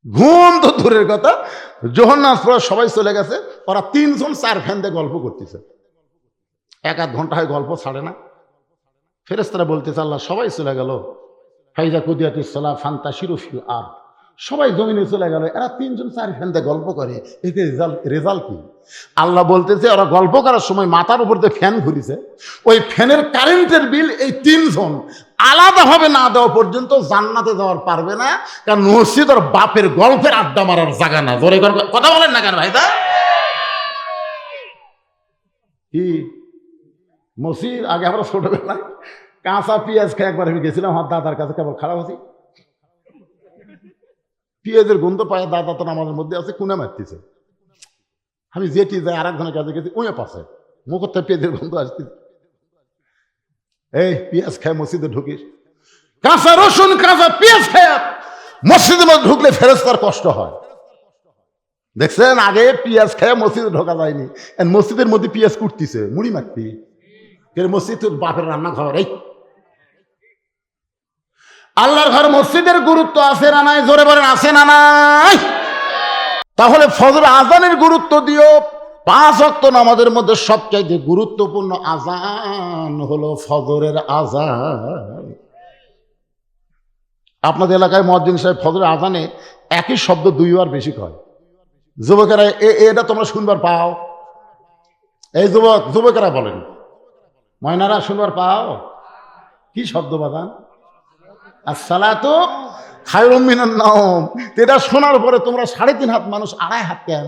ঘুম তো দূরের কথা, জোহর নামাজ পড়া সবাই চলে গেছে, ওরা 3 জন 4 ফ্যান দিয়ে গল্প করতেছে, 1-1 ঘন্টা হয় গল্প ছাড়ে না। ফেরেশতারা বলতেছে আল্লাহ সবাই চলে গেল, ফাইজা কুদিয়াতিস সালাহ ফান্তাশিরু ফিল আরদ, সবাই জমিনে চলে গেল, এরা 3 জন 4 ফ্যান দিয়ে গল্প করে, এতে রেজাল্ট কি? আল্লাহ বলতেছে ওরা গল্প করার সময় মাথার উপর দিয়ে ফ্যান ঘুরিছে, ওই ফ্যানের কারেন্টের বিল এই 3 জন আলাদাভাবে না দেওয়া পর্যন্ত জান্নাতে যাওয়ার পারবে না, কারণ মসজিদ ওর বাপের গল্পের আড্ডা মারার জায়গা না। জোরে কথা বলেন না কেন ভাই? কি মসজিদ? আগে আমরা ছোটবেলায় কাঁচা পেঁয়াজ খেয়ে একবার আমি গেছিলাম আমার দাদার কাছে, কেবল খারাপ আছি, পেঁয়াজের গন্ধ পায়, দাদা তো আমাদের মধ্যে আছে, কুনে মারতেছে, আমি যেটি যাই আর একজনের কাছে গেছি, উঁয়ে পাশে মুখ থেকে পেঁয়াজের গন্ধ আসতেছে, এই পেঁয়াজ খায় মসজিদে ঢুকিস, কাঁচা রসুন কাঁচা পেঁয়াজ খায় মসজিদের মধ্যে ঢুকলে ফেরেশতার কষ্ট হয়। দেখছেন, আগে পেঁয়াজ খায় মসজিদে ঢোকা যায়নি, মসজিদের মধ্যে পেঁয়াজ কুটতিছে, মুড়ি মারতি, মসজিদ তোর বাপের রান্নাঘর। এই আল্লাহর ঘর মসজিদের গুরুত্ব আছে না নাই? জোরে বলেন আছে না নাই? তাহলে ফজর আজানের গুরুত্ব দিও। 5 ওয়াক্ত নামাজের মধ্যে সবচাইতে গুরুত্বপূর্ণ আজান হলো ফজরের আজান। আপনাদের এলাকায় মুয়াজ্জিন সাহেব ফজরের আজানে একই শব্দ 2 বার বেশি কয়। যুবকেরা এটা তোমরা শুনবার পাও? এই যুবকেরা বলেন, ময়নারা শুনবার পাও? কি শব্দ বাজান? আসসালাতু খায়রুম মিনান নাওম। এটা শোনার পরে তোমরা 3.5 হাত মানুষ 2.5 হাত কেন?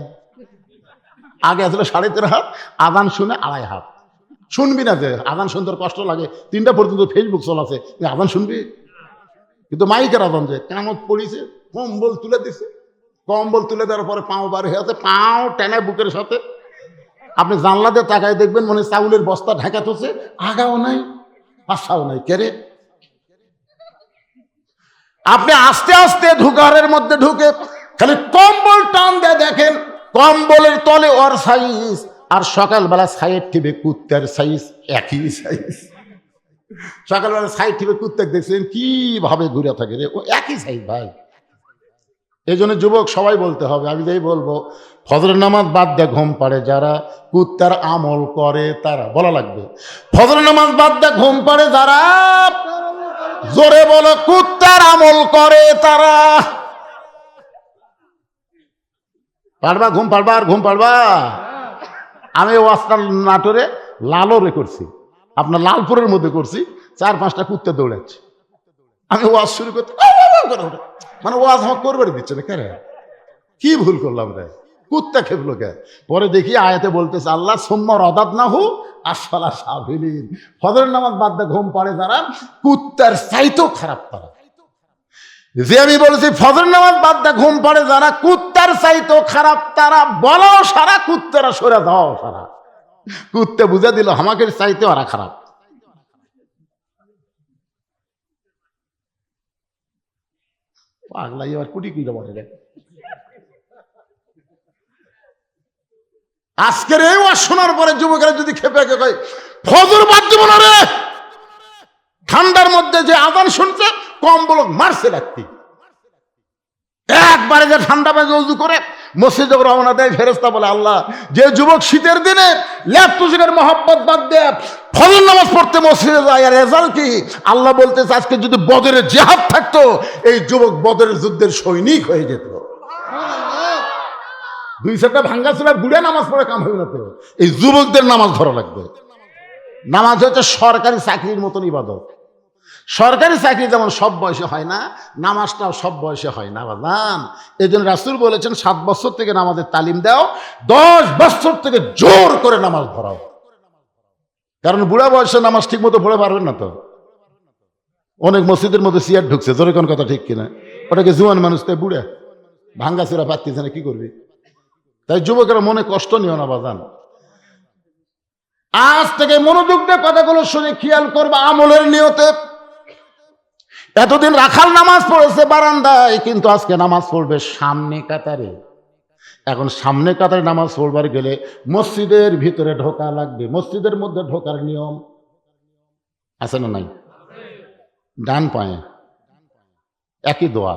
আগে আসলে 3.5 হাত, আজান শুনে 2.5 হাত। শুনবি না যে আজান শুনতে কষ্ট লাগে, 3টা পর্যন্ত ফেসবুক চলাছে, আজান শুনবি? কিন্তু মাইকের আজান যে কেমন পড়িছে, কম্বল তুলে দিছে, কম্বল তুলে দেওয়ার পরে পাও বার হয়ে আছে, পাও টেনে বুকের সাথে, আপনি জানলা দিয়ে তাকায় দেখবেন মনে চাউলের বস্তা ঢাকা থছে, আগাও নাই পাশাও নাই, কেরে? আপনি আস্তে আস্তে ঘরের মধ্যে ঢুকে খালি কম্বল টান দিয়ে দেখেন, কম্বলের তলে ওর সাইজ আর সকালবেলা সাইড টিপে কুত্তার সাইজ একই সাইজ। সকালবেলা সাইড টিপে কুত্তা দেখছেন কিভাবে ঘুরে থাকে রে, ও একই সাইজ ভাই। এই জন্য যুবক সবাই বলতে হবে, আমি যেই বলবো, ফজরের নামাজ বাদ দিয়ে ঘুম পাড়ে যারা, কুত্তার আমল করে তারা। বলা লাগবে, ফজরের নামাজ বাদ দিয়ে ঘুম পাড়ে যারা, জোরে বলো, কুত্তার আমল করে তারা। পারবা? ঘুম পারবা? আর ঘুম পারবা? আমি ওয়াজটা নাটোরে লালরে করছি, আপনার লালপুরের মধ্যে করছি, 4-5টা কুত্তা দৌড়াচ্ছে, আমি ওয়াজ শুরু করতে মানে ওয়াজ আমার করবে দিচ্ছে না, কেন? কি ভুল করলাম রে? কুত্তা খেপলো কে? পরে দেখি আয়াতে বলতেছে আল্লাহ সুম্মা রাদাদনাহু আসফালা সাফিলিন। ফজরের নামাজ বাদ দিয়ে ঘুম পাড়ে যারা, কুত্তার চাইতেও খারাপ তারা। যে আমি বলেছি ফজর নামাজ বাদ দিয়ে ঘুম পাড়ে যারা, কুত্তার চাইতেও খারাপ তারা। বলো সারা, কুত্তারা সরে দাও সারা। কুত্তে বুঝে দিল আমাকে চাইতে ওরা খারাপ। পাগলা এবার কুটি কুইটা বলে রে। আজকের এই ওয়াজ শোনার পরে যুবকেরা যদি খেপে কয় ফজর বাদ দিব না রে, ঠান্ডার মধ্যে যে আজান শুনছে কম্বল মারছে রাখতি, একবারে যে ঠান্ডা বেজে উজু করে মসজিদে রওনা দেয়, ফেরেশতা বলে আল্লাহ যে যুবক শীতের দিনে ল্যাপটুসিনের মহব্বত বাদ দিয়ে ফজর নামাজ পড়তে মসজিদে যায়, আর রেজাল্ট কি? আল্লাহ বলতেছে আজকে যদি বদরের জিহাদ থাকতো, এই যুবক বদরের যুদ্ধের সৈনিক হয়ে যেত। 2-4টা ভাঙ্গা চুলার গুড়ে নামাজ পড়ে কাম হইবে না তো, এই যুবকদের নামাজ ধরা লাগবে। নামাজ হচ্ছে সরকারি চাকরির মতন ইবাদত। সরকারি চাকরি যেমন সব বয়সে হয় না, নামাজটাও সব বয়সে হয় না বাজান। এই জন্য রাসূল বলেছেন 7 বছর থেকে নামাজের তালিম দাও, 10 বছর থেকে জোর করে নামাজ ধরাও। কারণ বুড়া বয়সে নামাজ ঠিক মতো পড়ে পারবেন না তো। অনেক মসজিদের মধ্যে সিয়ার ঢুকছে, জোরে কোন কথা ঠিক কিনা? ওটাকে জুয়ান মানুষ, তাই বুড়া ভাঙ্গা চোরা পাচ্ছিস না, কি করবি? তাই যুবকেরা মনে কষ্ট নিও না বাজান। আজ থেকে মনোযোগ দিয়ে কথাগুলো শুনে খেয়াল করবা আমলের নিয়তে। এতদিন রাখাল নামাজ পড়েছে বারান্দায়, কিন্তু আজকে নামাজ পড়বে সামনে কাতারে। এখন সামনে কাতারে নামাজ পড়বার গেলে মসজিদের ভিতরে ঢোকা লাগবে। মসজিদের মধ্যে ঢোকার নিয়ম আছে না নাই? ডান পায়ে একই দোয়া,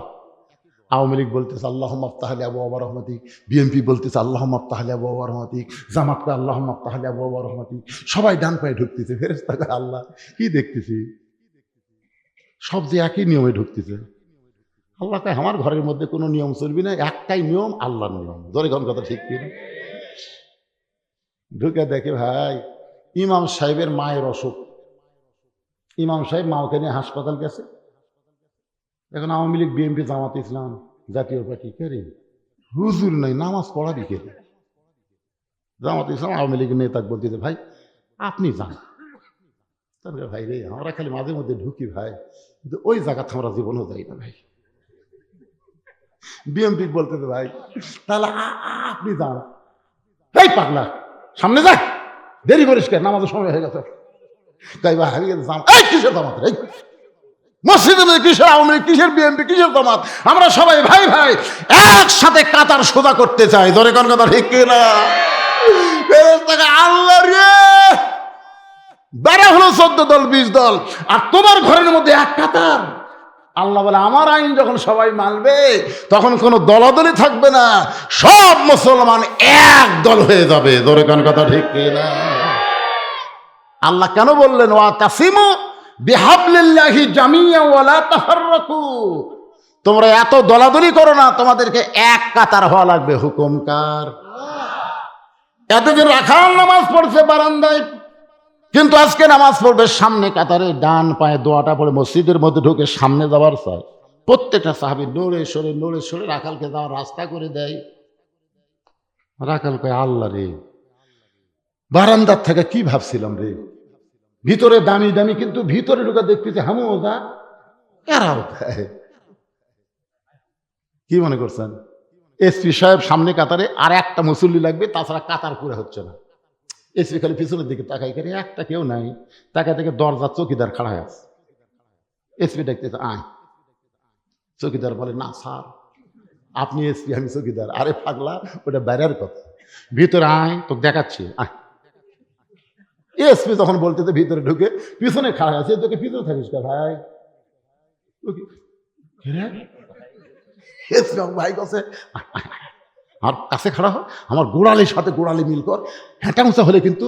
আওয়ামী লীগ বলতেছে আল্লাহুম্মা আফতাহ লি আবওয়াবা রাহমাতিক, বিএনপি বলতেছে আল্লাহুম্মা আফতাহ লি আবওয়াবা রাহমাতিক, জামাত কয় আল্লাহুম্মা আফতাহ লি আবওয়াবা রাহমাতিক। সবাই ডান পায়ে ঢুকতেছে, ফেরেশতা কয় আল্লাহ কি দেখতেছি, সব যে একই নিয়মে ঢুকতেছে। আল্লাহ কয় আমার ঘরের মধ্যে কোনো নিয়ম চলবি না, একটাই নিয়ম, আল্লাহর নিয়ম। ধরে কোন কথা ঠিক কিনা? ঢুকে দেখে ভাই ইমাম সাহেবের মায়ের অসুখ, ইমাম সাহেব মাওকে নিয়ে হাসপাতাল গেছে। এখন আওয়ামী লীগ, বিএনপি, জামাত ইসলাম, জাতীয় পার্টি কে রে হুজুর নাই, নামাজ পড়াবি কে রে? জামাত ইসলাম আওয়ামী লীগের নেতা বলতেছে ভাই আপনি যান। তারপরে ভাই রে আমরা খালি মাঝে মধ্যে ঢুকি ভাই, কিন্তু ওই জায়গাতে আমরা জীবনও যাই না ভাই। বিএনপি বলতেছে ভাই তাহলে আপনি যান। এই পাগলা সামনে যা, দেরি করিস কেন, নামাজের সময় হয়ে গেছে। তাই ভাই এই কিসের জামাত, এই মসজিদের মধ্যে কিসের আওয়ামী লীগ, কিসের বিএনপি, কিসের জামাত? আমরা সবাই ভাই ভাই একসাথে কাতার সোজা করতে চাই। ধরে কোন কথা ঠিক কিনা? আল্লাহ রে বেড়া হলো 14 দল 20 দল, আর তোমার ঘরের মধ্যে এক কাতার। আল্লাহ বলে আমার আইন যখন সবাই মানবে তখন কোনো দলাদলি থাকবে না, সব মুসলমান এক দল হয়ে যাবে। ধরে কোন কথা ঠিক কিনা? আল্লাহ কেন বললেন ওয়াতাসিমু বিহাবলিল্লাহি জামিয়া ওয়ালা তাফাররাকু? তোমরা এত দলাদলি করো না, তোমাদেরকে এক কাতার হওয়া লাগবে। হুকুম কার? এতদিন রাখাল নামাজ পড়ছে বারান্দায়, কিন্তু আজকে নামাজ পড়বে সামনে কাতারে, ডান পায়ে দোয়াটা পড়ে মসজিদের মধ্যে ঢুকে সামনে যাওয়ার চায়। প্রত্যেকটা সাহাবী নড়ে সরে রাখালকে যাওয়ার রাস্তা করে দেয়। রাখাল কয় আল্লাহ রে বারান্দার থেকে কি ভাবছিলাম রে, ভিতরে দামি দামি, কিন্তু ভিতরে ঢুকে দেখতেছি হামুদা এরাও দেয়। কি মনে করছেন? এসপি সাহেব সামনে কাতারে, আর একটা মুসল্লি লাগবে, তাছাড়া কাতার পুরো হচ্ছে না। এসপি খালি পিছনের দিকে তাকাই করে, একটা কেউ নাই। তাকায় থেকে দরজা চৌকিদার খাড়া হয়ে আছে। এসপি দেখতেছে আয়। চৌকিদার বলে না স্যার আপনি এসপি, আমি চৌকিদার। আরে পাগলা ওটা বাইরের কথা, ভিতরে আয় তোকে দেখাচ্ছি আয়। এসপি যখন বলতেছে ভিতরে ঢুকে পিছনে খাড়া আছে, তোকে পিছনে থাকিস কা ভাই? এসপি ভাই কাছে আর কাছে খাড়া হয়, আমার গোড়ালির সাথে গোড়ালি মিল কর। হ্যাঁটা উঁচা হলে কিন্তু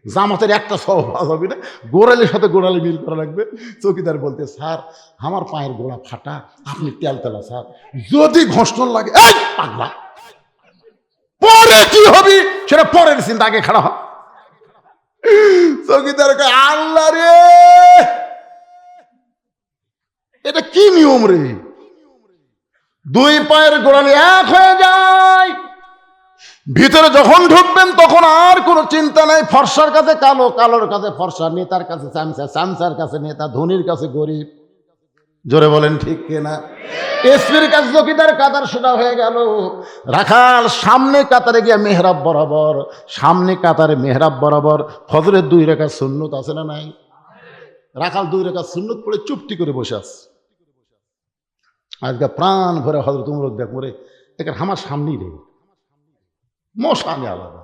জামাতের একটা সব হবে না, গোড়ালির সাথে গোড়ালি মিল করা লাগবে। চৌকিদার বলতে স্যার আমার পায়ের গোড়া ফাটা, আপনি তেলতেলা স্যার, যদি ঘর্ষণ লাগে এই পাগলা পরে কি হবি সেটা পরের চিন্তা, আগে খাড়া হয়। চৌকিদার আল্লাহ রে এটা কি নিয়ম রে? দুই পায়ের গোড়ালি এক হয়ে যায়। ভিতরে যখন ঢুকবেন তখন আর কোনো চিন্তা নাই। ফর্সার কাছে কালো, কালোর কাছে ফর্সা, নেতার কাছে চামচা, চামচার কাছে নেতা, ধনীর কাছে গরিব। জোরে বলেন ঠিক কিনা? এসপির কাছে চৌকিদার, কাতার সোজা হয়ে গেল। রাখাল সামনে কাতারে গিয়ে মেহরাব বরাবর, সামনে কাতারে মেহরাব বরাবর ফজরের 2 রাকাত সুন্নত আছে না নাই? রাখাল 2 রাকাত সুন্নত পড়ে চুপটি করে বসে আছে। আজকে প্রাণ ভরে হযরত উমর দেখ মরে এখানে আমার সামনেই রে, মশানে আলাদা।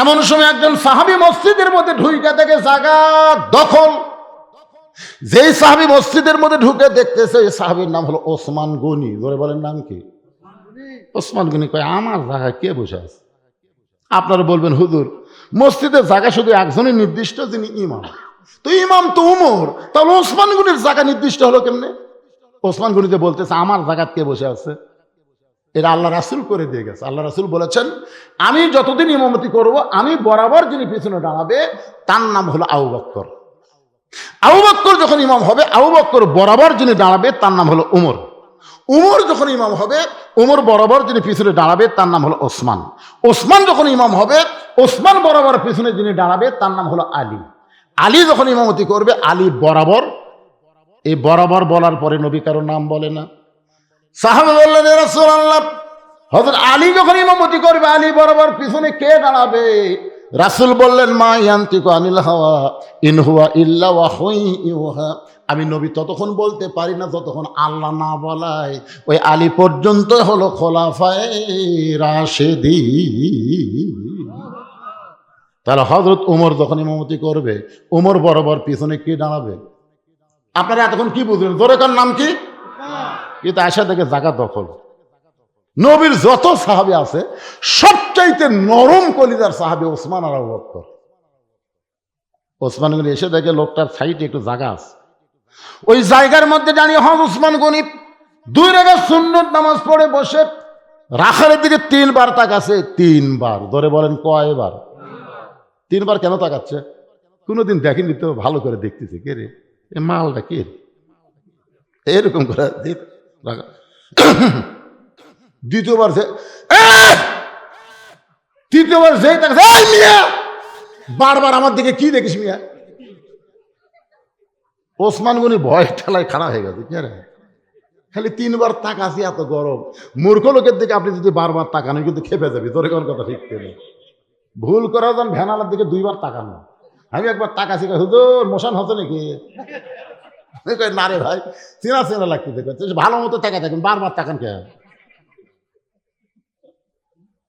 এমন সময় একজন সাহাবী মসজিদের মধ্যে ঢুকে থেকে জায়গা দখল। যেই সাহাবী মসজিদের মধ্যে ঢুকে দেখতেছে, এই সাহাবীর নাম হলো ওসমান গনি। ধরে বলেন নাম কি? ওসমান গনি কয় আমার জায়গায় কে বসে আছে? আপনারা বলবেন হুজুর মসজিদের জায়গা শুধু একজনই নির্দিষ্ট, যিনি ইমাম। তো ইমাম তো উমর, তাহলে ওসমান গনির জায়গা নির্দিষ্ট হলো কেমনে? ওসমান গনিতে বলতেছে আমার জায়গায় কে বসে আছে, এটা আল্লাহ রাসূল করে দিয়ে গেছে। আল্লাহ রাসূল বলেছেন আমি যতদিন ইমামতি করব, আমি বরাবর যিনি পিছনে দাঁড়াবে তার নাম হলো আবু বকর। আবু বকর যখন ইমাম হবে, আবু বকর বরাবর যিনি দাঁড়াবে তার নাম হলো উমর। উমর যখন ইমাম হবে, উমর বরাবর যিনি পিছনে দাঁড়াবে তার নাম হলো ওসমান। ওসমান যখন ইমাম হবে, ওসমান বরাবর পিছনে যিনি দাঁড়াবে তার নাম হলো আলী। আলী যখন ইমামতি করবে, আলী বরাবর। এই বরাবর বলার পরে নবী কারো নাম বলে না। সাহাবা বললেন ইয়া রাসূলুল্লাহ হযরত আলী যখন ইমামতি করবে, আলী বরাবর পিছনে কে দাঁড়াবে? রাসূল বললেন মা ইয়ান্তিকু আনিল হাওয়া ইন হুয়া ইল্লা ওয়াহয়ুন ইউহা। আমি নবী ততক্ষণ বলতে পারি না যতক্ষণ আল্লাহ না বলায়। ওই আলী পর্যন্ত হলো খোলাফায়ে রাশেদিন। তাহলে হযরত উমর যখন ইমামতি করবে, উমর বরাবর পিছনে কে দাঁড়াবে? আপনারা এতক্ষণ কি বুঝলেন? জোরে কার নাম কি? কিন্তু আয়সা দেখে জায়গা দখল। নবীর যত সাহাবী আছে সবচাইতে নরম কলিজার সাহাবী ওসমান আর আবু বকর। ওসমান গনি এসে দেখে লোকটার সাইডে একটু জায়গা আছে, ওই জায়গার মধ্যে দাঁড়িয়ে হন ওসমান গনি 2 রাকাত সুন্নত নামাজ পড়ে বসে রাখালের দিকে 3 বার তাকাচ্ছে। 3 বার ধরে বলেন কয়বার? 3 বার কেন তাকাচ্ছে? কোনোদিন দেখেনি তো, ভালো করে দেখতেছে, কে রে এ মালটা, কে রে এরকম করে। দ্বিতীয়বার তৃতীয়বার যে মিয়া বারবার আমার দিকে কি দেখিস মিয়া? ওসমান গনি ভয় ঠেলায় খাড়া হয়ে গেছে, কে রে খালি 3 বার তাকাছি, এত গরম। মূর্খ লোকের দিকে আপনি যদি বারবার তাকান কিন্তু খেপে যাবি, তোর কোন কথা ঠিক করে। ভুল করা যান ভ্যানালার দিকে 2 বার তাকান না। আমি একবার তাকাছি, হুজুর মোশন হতো নাকি? না রে ভাই, চেনা চেনা লাগতেছে, ভালো মতো তাকা থাকেন, বারবার তাকান কে?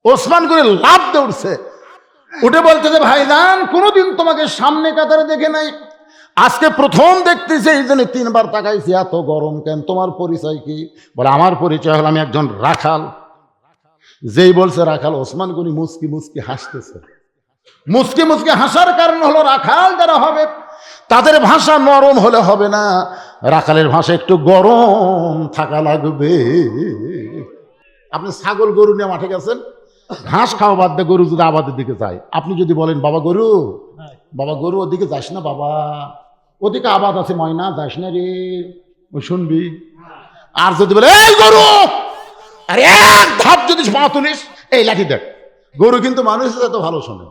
ওসমান করে লাভ দিয়ে উঠছে, উঠে বলতেছে ভাইজান কোনোদিন তোমাকে সামনে কাতারে দেখে নাই, আজকে প্রথম দেখতেছি, এই জন্য 3 বার তাকাইছি। এত গরম কেন? তোমার পরিচয় কি? বলে আমার পরিচয় হলো আমি একজন রাখাল। যেই বলছে রাখাল, ওসমান গনি মুচকি মুচকি হাসতেছে। মুচকি মুচকি হাসার কারণ হলো রাখাল যারা হবে তাদের ভাষা নরম হলে হবে না, রাখালের ভাষা একটু গরম থাকা লাগবে। আপনি ছাগল গরু নিয়ে মাঠে গেছেন, ঘাস খাওয়া বাদ দিয়ে গরু যদি আবাদের দিকে যায়, আপনি যদি বলেন বাবা গরু, বাবা গরু ওদিকে যাস না বাবা, ওদিকে আবাদ আছে ময়না, যাস না রে, ও শুনবি। আর যদি বলে এই গরু, আরে এক ধাপ যদি পা তুলিস, এই লাঠি দেখ, গরু কিন্তু মানুষের এত ভালো শোনে,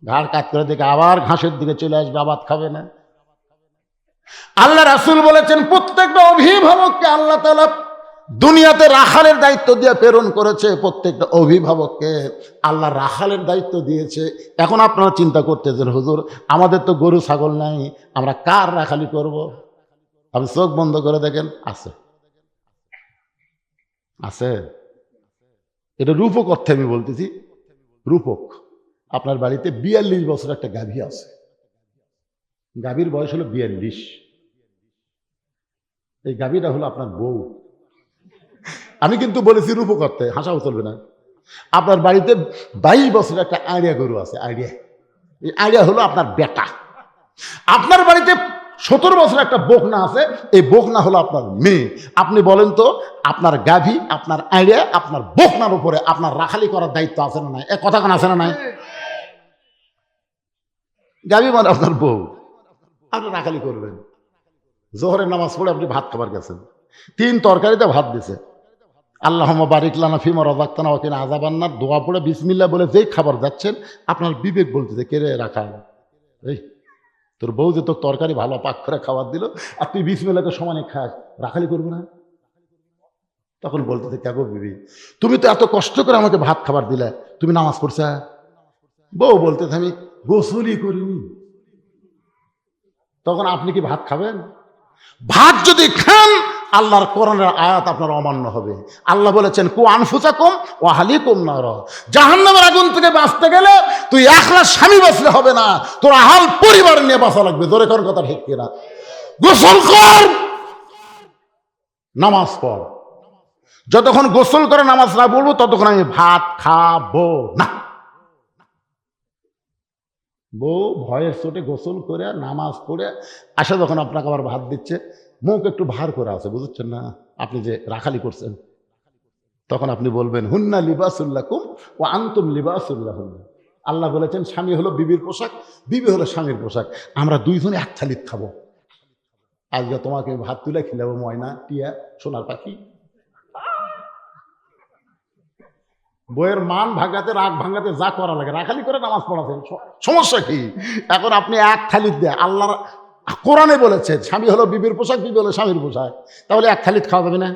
ঘাড় কাত করে দেখে আবার ঘাসের দিকে চলে আসবে, আবাদ খাবে না। আল্লাহ রাসূল বলেছেন প্রত্যেকটা অভিভাবককে আল্লাহ তাআলা দুনিয়াতে রাখালের দায়িত্ব দিয়ে প্রেরণ করেছে। প্রত্যেকটা অভিভাবককে আল্লাহ রাখালের দায়িত্ব দিয়েছে। এখন আপনারা চিন্তা করতেছেন হুজুর আমাদের তো গরু ছাগল নাই, আমরা কার রাখালি করব? আপনি চোখ বন্ধ করে দেখেন, আছে আছে। এটা রূপক অর্থে আমি বলতেছি, রূপক। আপনার বাড়িতে 42 বছর একটা গাভী আছে, গাভীর বয়স হলো 42। এই গাভীটা হলো আপনার বউ। আমি কিন্তু বলেছি রূপক অর্থে, হাসাও চলবে না। আপনার বাড়িতে 22 বছর একটা আইডিয়া গরু আছে, আইডিয়া। এই আইডিয়া হলো আপনার বেটা। আপনার বাড়িতে 17 বছর একটা বকনা আছে, এই বকনা হলো আপনার মেয়ে। আপনি বলেন তো আপনার গাভী, আপনার আইডিয়া, আপনার বকনার উপরে আপনার রাখালি করার দায়িত্ব আছে না নাই? কথা কোন আছে না নাই? গাভী মানে আপনার বউ, আপনি রাখালি করবেন। জোহরের নামাজ পড়ে আপনি ভাত খাবার গেছেন, 3 তরকারিতে ভাত দিছে, আল্লাহুম্মা বারিক লানা ফিমা রাযাকতানা ওয়া কিনা আযাবান্নার দোয়া পড়ে বিসমিল্লাহ বলে যেই খাবার যাচ্ছেন, আপনার বিবেক বলতেছে কে রে রাখাল, এই তোর বউ যে তোর তরকারি ভালো পাক করে খাবার দিল, আর তুই বিসমিল্লাহকে সমানে খাস, রাখালি করবো না? তখন বলতেছে কে গো বিবি, তুমি তো এত কষ্ট করে আমাকে ভাত খাবার দিলে, তুমি নামাজ পড়ছা? বউ বলতেছে আমি গোসলই করিনি। তখন আপনি কি ভাত খাবেন? ভাত যদি খান আল্লাহর কোরআনের আয়াত আপনার অমান্য হবে। আল্লাহ বলেছেন কু আনফুসাকুম ওয়া আহলিকুম নার, জাহান্নামের আগুন থেকে বাঁচতে গেলে তুই একলা স্বামী বাঁচলে হবে না, তোর আহাল পরিবার নিয়ে বাঁচা লাগবে। জোরে কোন কথা ঠিক কিনা? গোসল কর, নামাজ পড়। যতক্ষণ গোসল করে নামাজ না পড়বো ততক্ষণ আমি ভাত খাবো না। বউ ভয়ের চোটে গোসল করে নামাজ পড়ে আসে, যখন আপনাকে আবার ভাত দিচ্ছে, মুখ একটু ভার করে আছে, বুঝছেন না আপনি যে রাখালি করছেন, তখন আপনি বলবেন হুন্না লিবাসুল্লাকুম ওয়া আনতুম লিবাসুল্লাহুন্না। আল্লাহ বলেছেন স্বামী হলো বিবির পোশাক, বিবি হলো স্বামীর পোশাক, আমরা দুইজনে এক থালিত খাবো। আজকে তোমাকে ভাত তুলে খিলাবো ময়না, টিয়া, সোনার পাখি। বইয়ের মান ভাঙাতে, রাগ ভাঙাতে যা করা লাগে রাখালি করে নামাজ পড়াতে সমস্যা কি? এখন আপনি এক থালিত দেয়, আল্লাহর কোরআনে বলেছে স্বামী হলো বিবির পোশাক, বিবি হলো স্বামীর পোশাক, তাহলে এক থালিত খাওয়া যাবে না?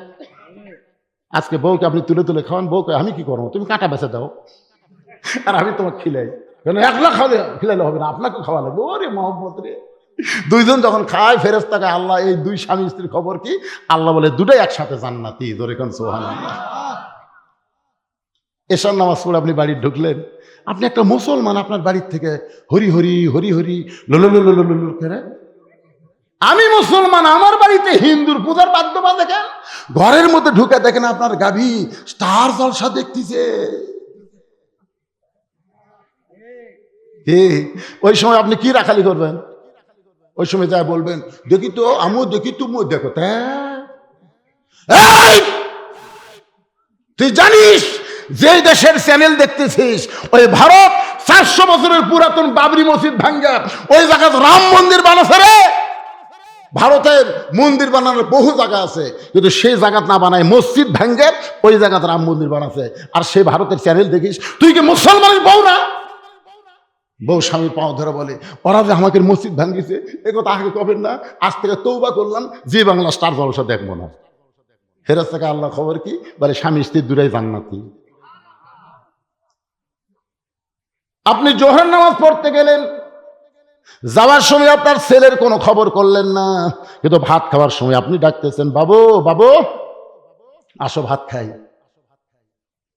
আজকে বউকে আপনি তুলে তুলে খাওয়ান, বউকে আমি কি করবো, তুমি কাঁটা বেঁচে দাও আর আমি তোমাকে খিলাই, কেন একলা খাওয়ালে খিলাইলে হবে না, আপনাকে খাওয়া লাগবে। ওরে মহব্বত রে, দুইজন যখন খায় ফেরেশতাকে আল্লাহ এই 2 স্বামী স্ত্রীর খবর কি? আল্লাহ বলে দুটাই একসাথে জান্নাতি। ধরে কোন সুবহানাল্লাহ। এশার নামাজ পড়ে আপনি বাড়ি ঢুকলেন, আপনি একটা মুসলমান, আপনার বাড়ির থেকে হরি হরি হরি হরি লোল করে আমি মুসলমান, আমার বাড়িতে হিন্দুর পূজার বাদ্য বাজে কেন? ঘরের মধ্যে ঢুকে দেখেন আপনার গাভী স্টার জলসা দেখতেছে। ওই সময় আপনি কি রাখালি করবেন? ওই সময় যা বলবেন, দেখি তো আমিও দেখি, তুমিও দেখো। তুই জানিস যে দেশের চ্যানেল দেখতেছিস ওই ভারত 400 বছরের পুরাতন বাবরি মসজিদ ভাঙ্গা ওই জায়গায় রাম মন্দির বানাচ্ছে রে। ভারতের মন্দির বানানোর বহু জায়গা আছে, কিন্তু সেই জায়গা না বানায় মসজিদ ভাঙ্গে ওই জায়গাতে রাম মন্দির বানাচ্ছে। আর সেই ভারতের চ্যানেল দেখিস। তুই কি মুসলমানের বউ না? বউ স্বামী পাও ধরে বলে, ওরা যে আমাকে মসজিদ ভাঙ্গিছে এ কথা আগে কবেন না, আজ থেকে তৌবা করলাম, যে বাংলা স্টার জলসা দেখবো না। ফেরত থেকে আল্লাহ খবর কি বলে, স্বামী স্ত্রী দুটাই জান্নাতি। আপনি জোহর নামাজ পড়তে গেলেন, যাওয়ার সময় আপনার ছেলের কোনো খবর করলেন না, কিন্তু ভাত খাওয়ার সময় আপনি ডাকতেছেন, বাবু বাবু আসো ভাত খাই।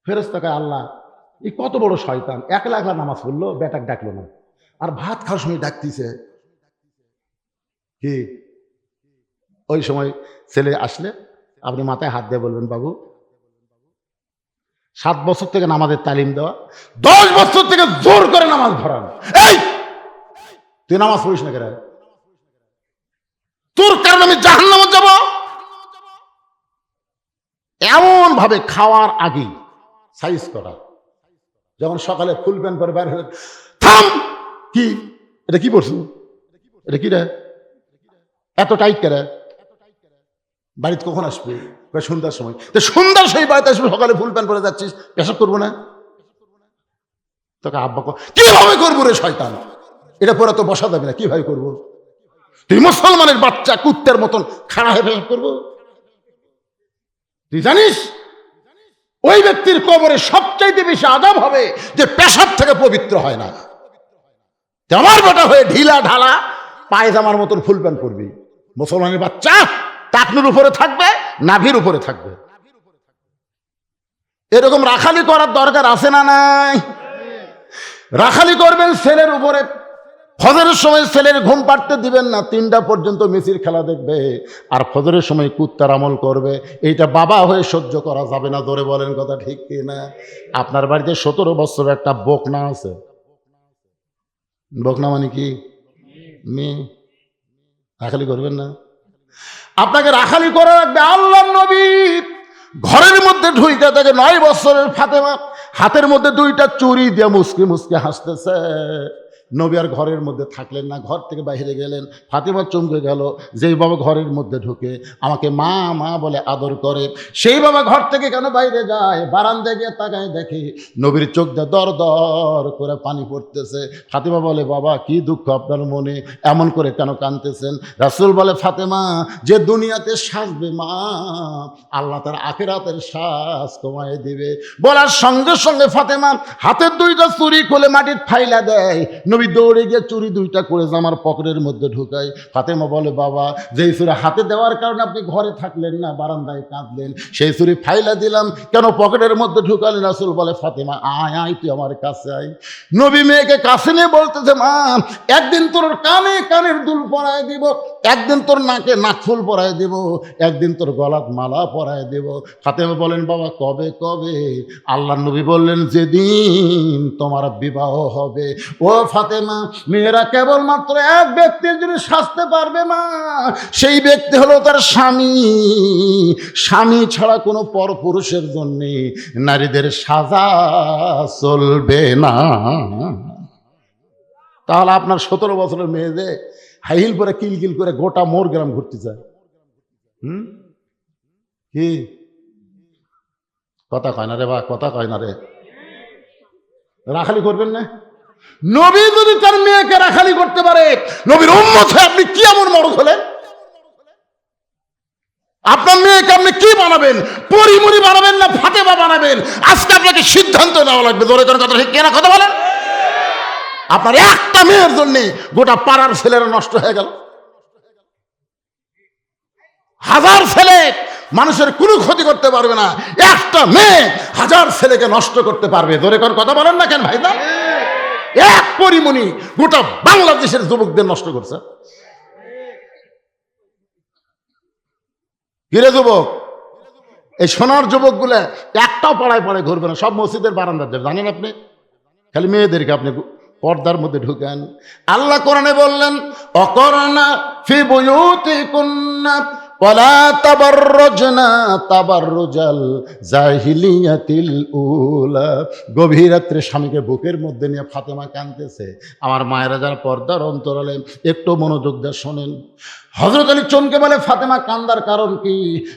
ফেরেশতাকে আল্লাহ এই কত বড় শয়তান, একলা একলা নামাজ পড়লো, বেটাক ডাকলো না, আর ভাত খাওয়ার সময় ডাকতেছে কি? ওই সময় ছেলে আসলে আপনি মাথায় হাত দিয়ে বলবেন, বাবু 7 বছর থেকে নামাজের তালিম দেওয়া, 10 বছর থেকে জোর করে নামাজ ধরান, এই তুই নামাজ পড়িস না কেন? তোর কারণে আমি জাহান্নামে যাব। এমন ভাবে খাওয়ার আগে সাইজ করা, যখন সকালে ফুল প্যান্ট পরে বের হয়ে, থাম, কি এটা কি পড়ছো? এটা কি রে এত টাইট করে? বাড়িতে কখন আসবে? সন্ধ্যার সময়। তো সন্ধ্যার সেই বাড়িতে আসবে, সকালে ফুল প্যান্ট পরে যাচ্ছিস, পেশাব করবো না? তোকে আব্বা কিভাবে করবো রে শয়তান, এটা পরে তো বসা যাবে না, কিভাবে করবো? তুই মুসলমানের বাচ্চা কুত্তের মতন খাড়া হয়ে পেশাব করবো? তুই জানিস ওই ব্যক্তির কবরে সবচাইতে বেশি আযাব হবে যে পেশাব থেকে পবিত্র হয় না। আমার বেটা হয়ে ঢিলা ঢালা পায়জামার মতন ফুল প্যান্ট পরবি। মুসলমানের বাচ্চা টাকনুর উপরে থাকবে, নাভির উপরে থাকবে। এরকম রাখালি করার দরকার আছে না নাই? রাখালি করবেন ছেলের উপরে। ফজরের সময় ছেলের ঘুম পাড়তে দিবেন না, 3টা পর্যন্ত মেসির খেলা দেখবে, আর ফজরের সময় কুত্তার আমল করবে। এইটা বাবা হয়ে সহ্য করা যাবে না। ধরে বলেন কথা ঠিক কিনা? আপনার বাড়িতে 17 বছর একটা বকনা আছে। বকনা মানে কি? মেয়ে। রাখালি করবেন না? আপনাকে রাখালি করে রাখবে। আল্লাহর নবী ঘরের মধ্যে ঢুইতে থাকে 9 বছরের ফাতেমা হাতের মধ্যে 2টা চুরি দিয়ে মুসকে মুসকে হাসতেছে। নবী আর ঘরের মধ্যে থাকলেন না, ঘর থেকে বাইরে গেলেন। ফাতেমা চমকে গেল, যেই বাবা ঘরের মধ্যে ঢুকে আমাকে মা মা বলে আদর করে, সেই বাবা ঘর থেকে কেন বাইরে যায়? বারান্দায় গিয়ে তাকায় দেখে নবীর চোখ দিয়ে দর দর করে পানি পড়তেছে। ফাতেমা বলে, বাবা কি দুঃখ আপনার মনে, এমন করে কেন কাঁদতেছেন? রাসূল বলে, ফাতেমা যে দুনিয়াতে সাজবে মা, আল্লাহ তার আখিরাতের সাজ তোমায় দিবে। বলার সঙ্গে সঙ্গে ফাতেমা হাতের 2টা চুরি খুলে মাটির ফাইলা দেয়। নবী দৌড়ে গিয়ে চুরি 2টা করে জামার পকেটের মধ্যে ঢুকায়। ফাতেমা বলে, বাবা যেই চুরি হাতে দেওয়ার কারণে আপনি ঘরে থাকলেন না, বারান্দায় কাঁদলেন, সেই চুরি ফাইলা দিলাম, কেন পকেটের মধ্যে ঢুকালেন? রাসূল বলে, ফাতেমা আয় আয়, তুই আমার কাছে আয়। নবী মেয়েকে কাছে নিয়ে বলতেছে, মা একদিন তোর কানে কানের দুল পরায় দিব, একদিন তোর নাকে নাকফুল পরায় দেব, একদিন তোর গলাত মালা পরায় দেব। ফাতেমা বলেন, বাবা কবে কবে? আল্লাহর নবী বললেন, যেদিন তোমার বিবাহ হবে। ও ফাতেমা, মেয়েরা কেবলমাত্র এক ব্যক্তির জন্য সাজতে পারবে মা, সেই ব্যক্তি হলো তার স্বামী। স্বামী ছাড়া কোনো পরপুরুষের জন্য নারীদের সাজা চলবে না। তাহলে আপনার 17 বছরের মেয়ে যে হাইহিল পরে কিলকিল করে গোটা মোর গ্রাম ঘুরতে যায়, কি কথা কয় না রে? বা কথা কয় না রে? রাখালি করবেন না? নবী যদি তার মেয়েকে রাখালি করতে পারে, নবীর উম্মত হয়ে আপনি কি এমন মরদ হলেন? আপনার মেয়েকে আপনি কি বানাবেন? পরিমরি বানাবেন না ফাতেমা বানাবেন? আজকে আপনাকে সিদ্ধান্ত নেওয়া লাগবে। ধরে কথা ঠিক কেনা কথা বলেন? আপনার একটা মেয়ের জন্য গোটা পাড়ার ছেলেরা নষ্ট হয়ে গেল। 1000 ছেলে মানুষের কোনো ক্ষতি করতে পারবে না, একটা মেয়ে 1000 ছেলেকে নষ্ট করতে পারবে। ধরে কথা বলেন না কেন ভাই? এক পরিমণি গোটা বাংলাদেশের যুবকদের নষ্ট করছে। কিরে যুবক, এই সোনার যুবকগুলা একটাও পাড়ায় পাড়ায় ঘুরবে না, সব মসজিদের বারান্দার যাবে, জানেন আপনি? খালি মেয়েদেরকে আপনি পর্দার মধ্যে ঢুকান। আল্লাহ কোরআনে বললেন, অকরনা ফি বুয়ুতিকুন্না ওয়ালা তাবাররুজনা তাবাররুজাল জাহিলিয়াতিল উলা। গভীর রাত্রে স্বামীকে বুকের মধ্যে নিয়ে ফাতেমা কাঁদতেছে। আমার মায়েরা যারা পর্দার অন্তরালে একটু মনোযোগ দিয়ে শোনেন। হযরত আলী চমকে বলে, ফাতেমা কান্দার কারণ কি?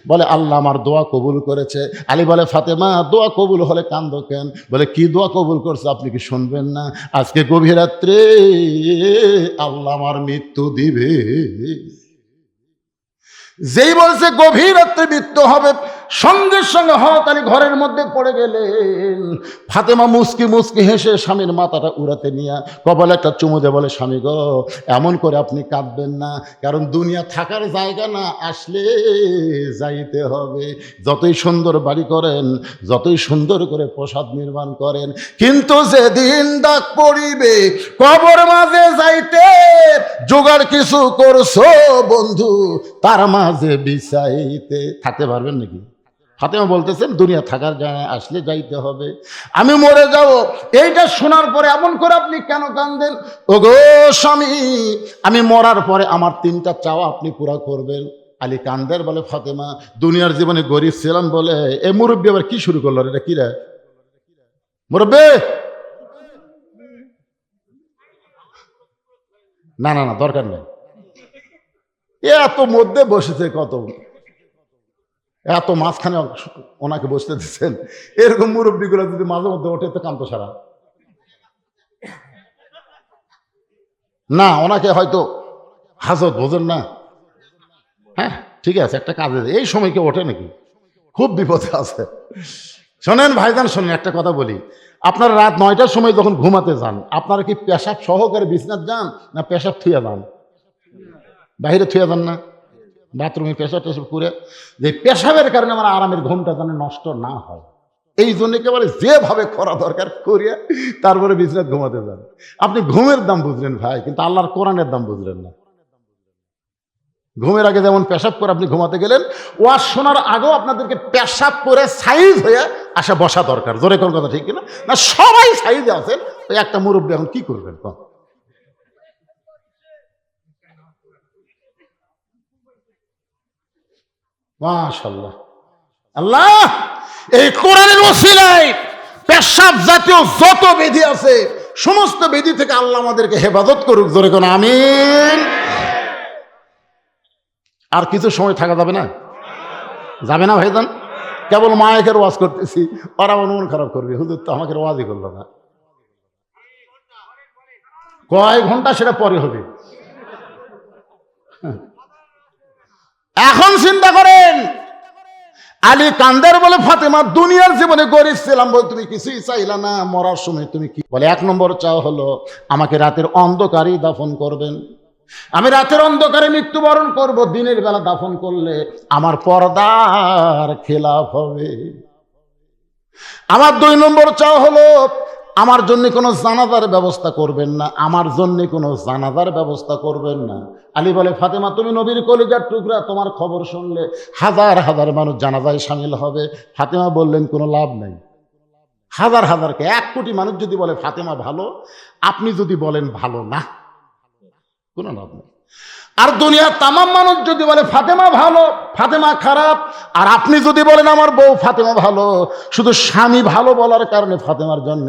বলে, আল্লাহ আমার দোয়া কবুল করেছে। আলী বলে, ফাতেমা দোয়া কবুল হলে কান্দো কেন? বলে, কি দোয়া কবুল করছে আপনি কি শুনবেন না? আজকে গভীর রাত্রে আল্লাহ আমার মৃত্যু দিবে। যেই বলছে গভীর রাত্রে মৃত্যু হবে, সঙ্গে সঙ্গে হযরত আলী ঘরের মধ্যে পড়ে গেলেন। ফাতেমা মুস্কি মুস্কি হেসে স্বামীর মাথাটা উড়াতে নিয়ে কপালে একটা চুমু দিয়ে বলে, স্বামী গো, এমন করে আপনি কাঁদবেন না, কারণ দুনিয়া থাকার জায়গা না, আসলে যাইতে হবে। যতই সুন্দর বাড়ি করেন, যতই সুন্দর করে প্রসাদ নির্মাণ করেন, কিন্তু যেদিন ডাক পড়িবে কবর মাঝে যাইতে, জোগাড় কিছু করছো বন্ধু তার মাঝে বিছাইতে, থাকতে পারবেন নাকি? ফাতেমা বলতেছেন, দুনিয়া থাকার জায়গায় আসলে যাইতে হবে, আমি মরে যাব। এইটা শোনার পরে এমন করে আপনি কেন কাঁদেন? ওগো স্বামী, আমি মরার পরে আমার 3টা চাওয়া আপনি পুরা করবেন। আলী কান্দের বলে, ফাতেমা দুনিয়ার জীবনে গরিব ছিলাম বলে। এ মুরব্বী আবার কি শুরু করলো? এটা কি রে মুরব্বী? না না না, দরকার নেই। এত মধ্যে বসেছে, কত এত মাঝখানে ওনাকে বসতে দিচ্ছেন। এরকম মুরব্বীগুলো যদি মাঝে মধ্যে ওঠে তো কান্ত সারা না, ওনাকে হয়তো হাজত বোঝেন না। হ্যাঁ ঠিক আছে, একটা কাজে এই সময় কেউ ওঠে নাকি? খুব বিপদে আছে। শোনেন ভাইজান, শোনেন একটা কথা বলি। আপনারা রাত 9টার সময় যখন ঘুমাতে যান, আপনারা কি পেশাব সহকারে বিছনাথ যান, না পেশাব থুয়া যান? বাহিরে থুয়া যান না? বাথরুমে পেশাব টেশাব করে, যে পেশাবের কারণে আমার আরামের ঘুমটা যেন নষ্ট না হয়, এই জন্য একেবারে যেভাবে করা দরকার করিয়া তারপরে বিছনাথ ঘুমাতে যান। আপনি ঘুমের দাম বুঝলেন ভাই, কিন্তু আল্লাহর কোরআনের দাম বুঝলেন না। ঘুমের আগে যেমন পেশাব করে আপনি ঘুমাতে গেলেন, ওয়াজ শোনার আগেও আপনাদেরকে পেশাব করে সাইজ হয়ে আসা বসা দরকার। জোরে কোন কথা ঠিক কিনা? না সবাই সাইজে আছেন, ওই একটা মুরব্বী এখন কি করবেন? মাশাআল্লাহ, আল্লাহ এই কোরআনের ওসিলায় পেশাব জাতীয় যত বিধি আছে সমস্ত বিধি থেকে আল্লাহ আমাদেরকে হেফাজত করুক। জোরে কোন আমিন। আর কিছু সময় থাকা যাবে না? যাবে না ভাইজান? কেবল মায়েকের ওয়াজ করতেছি, ওরা মন খারাপ করবে, হুজুর তো আমাকে ওয়াজই করলো না। কয় ঘন্টা সেটা পরে হবে। এখন চিন্তা করেন, আলী কান্দের বলে, ফাতেমা দুনিয়ার জীবনে গরিব ছিলাম বলে তুমি কিছুই চাইলা না, মরার সময় তুমি কি বলে? 1 নম্বর চাওয়া হলো আমাকে রাতের অন্ধকারেই দাফন করবেন। আমি রাতের অন্ধকারে মৃত্যুবরণ করব, দিনের বেলা দাফন করলে আমার পর্দার খেলাফ হবে। আমার 2 নম্বর চাওয়া হলো আমার জন্য কোনো জানাজার ব্যবস্থা করবেন না, আমার জন্য কোনো জানাজার ব্যবস্থা করবেন না। আলী বলে, ফাতেমা তুমি নবীর কলিজার টুকরা, তোমার খবর শুনলে হাজার হাজার মানুষ জানাজায় সামিল হবে। ফাতেমা বললেন, কোনো লাভ নাই। হাজার হাজারকে 1 কোটি মানুষ যদি বলে ফাতেমা ভালো, আপনি যদি বলেন ভালো না, কোনো লাভ নেই। আর দুনিয়ার তামাম মানুষ যদি বলে ফাতেমা ভালো, ফাতেমা খারাপ, আর আপনি যদি বলেন আমার বউ ফাতেমা ভালো, শুধু স্বামী ভালো বলার কারণে ফাতেমার জন্য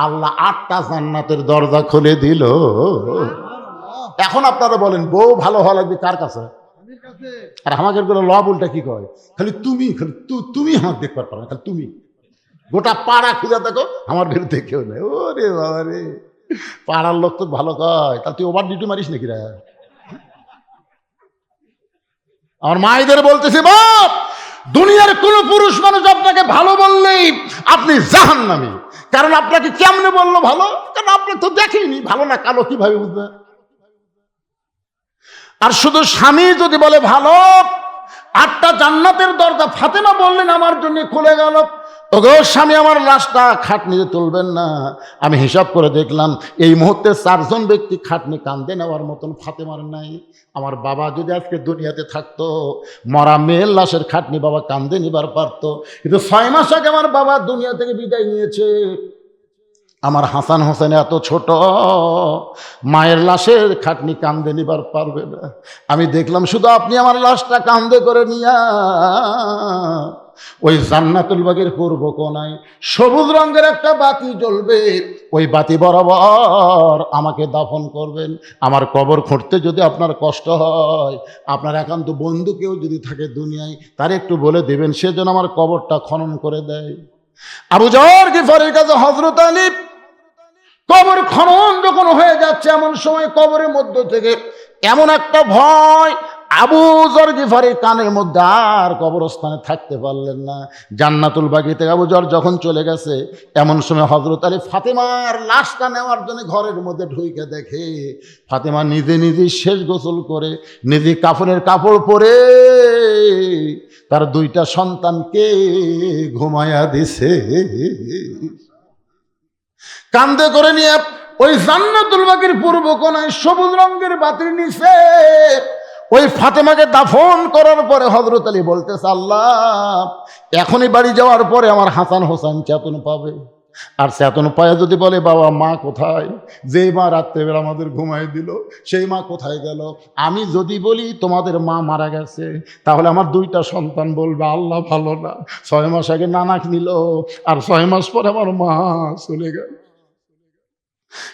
আল্লাহ 8টা জান্নাতের দরজা খুলে দিল। এখন আপনারা বলেন বউ ভালো হওয়া লাগবে কার কাছে? আর আমাদের গুলো লব উল্টা কি কয়, খালি তুমি, খালি তুমি আমাকে দেখতে পারো না, খালি তুমি। গোটা পাড়া খুঁজে দেখো, আমার বিরুদ্ধে কেউ নেই। ওরে বাবা রে, পাড়ার লোক তো ভালো কয়, তা তুই ওভার ডিউটি মারিস নাকি রে? আমার মায়েদের বলতেছি, বাপ দুনিয়ার কোন পুরুষ মানুষ আপনাকে ভালো বললেই আপনি জাহান্নামী। কারণ আপনাকে কেমনে বললো ভালো? কারণ আপনি তো দেখেনি ভালো না কালো, কিভাবে বুঝবে? আর শুধু স্বামী যদি বলে ভালো, 8টা জান্নাতের দরজা ফাতেমা বললেন আমার জন্য খুলে গেল। ওগো স্বামী, আমার লাশটা খাটনিতে তুলবেন না। আমি হিসাব করে দেখলাম এই মুহূর্তে 4 জন ব্যক্তি খাটনি কান্দে নেওয়ার মতন ফাতেমার নাই। আমার বাবা যদি আজকে দুনিয়াতে থাকতো, মরা মেয়ের লাশের খাটনি বাবা কান্দে নিবার পারতো। কিন্তু 6 মাস আগে আমার বাবা দুনিয়া থেকে বিদায় নিয়েছে। আমার হাসান হোসেন এত ছোট, মায়ের লাশের খাটনি কান্দে নিবার পারবে না। আমি দেখলাম শুধু আপনি আমার লাশটা কান্দে করে নিয়া ওই জান্নাতুল বাগের পূর্ব কোণায় সবুজ রঙের একটা বাতি জ্বলবে, ওই বাতি বরাবর আমাকে দাফন করবেন। আমার কবর খুঁড়তে যদি আপনার কষ্ট হয়, আপনার একান্ত বন্ধু কেউ যদি থাকে দুনিয়ায়, তার একটু বলে দেবেন সে যেন আমার কবরটা খনন করে দেয়। আবু যর গিফারের কাছে হযরত আলী কবর খনন যখন হয়ে যাচ্ছে, এমন সময় কবরের মধ্য থেকে এমন একটা ভয়, আবু যর গিফারির কানের মধ্যে আর কবরস্থানে থাকতে পারলেন না। জান্নাতুল বাগী থেকে আবু যর যখন চলে গেছে, এমন সময় হযরত আলী ফাতেমার লাশটা নেওয়ার জন্য ঘরের মধ্যে ঢুকে দেখে ফাতেমা নিজে নিজে শেষ গোসল করে, নিজে কাফনের কাপড় পরে তার 2টা সন্তানকে ঘুমায়া দিছে। কান্দে করে নিয়ে ওই জান্নাতুল বাগীর পূর্ব কোণায় সবুজ রঙের বাতির নিচে ওই ফাতেমাকে দাফন করার পরে হযরত আলী বলতেছে, আল্লাহ, এখনই বাড়ি যাওয়ার পরে আমার হাসান হোসেন চেতন পাবে। আর চেতন পায় যদি বলে, বাবা মা কোথায়? যেই মা রাত্রেবেলা আমাদের ঘুমাই দিল, সেই মা কোথায় গেল? আমি যদি বলি তোমাদের মা মারা গেছে, তাহলে আমার 2টা সন্তান বলবে আল্লাহ ভালো না, 6 মাস আগে নানাক নিল, আর 6 মাস পরে আমার মা চলে গেল।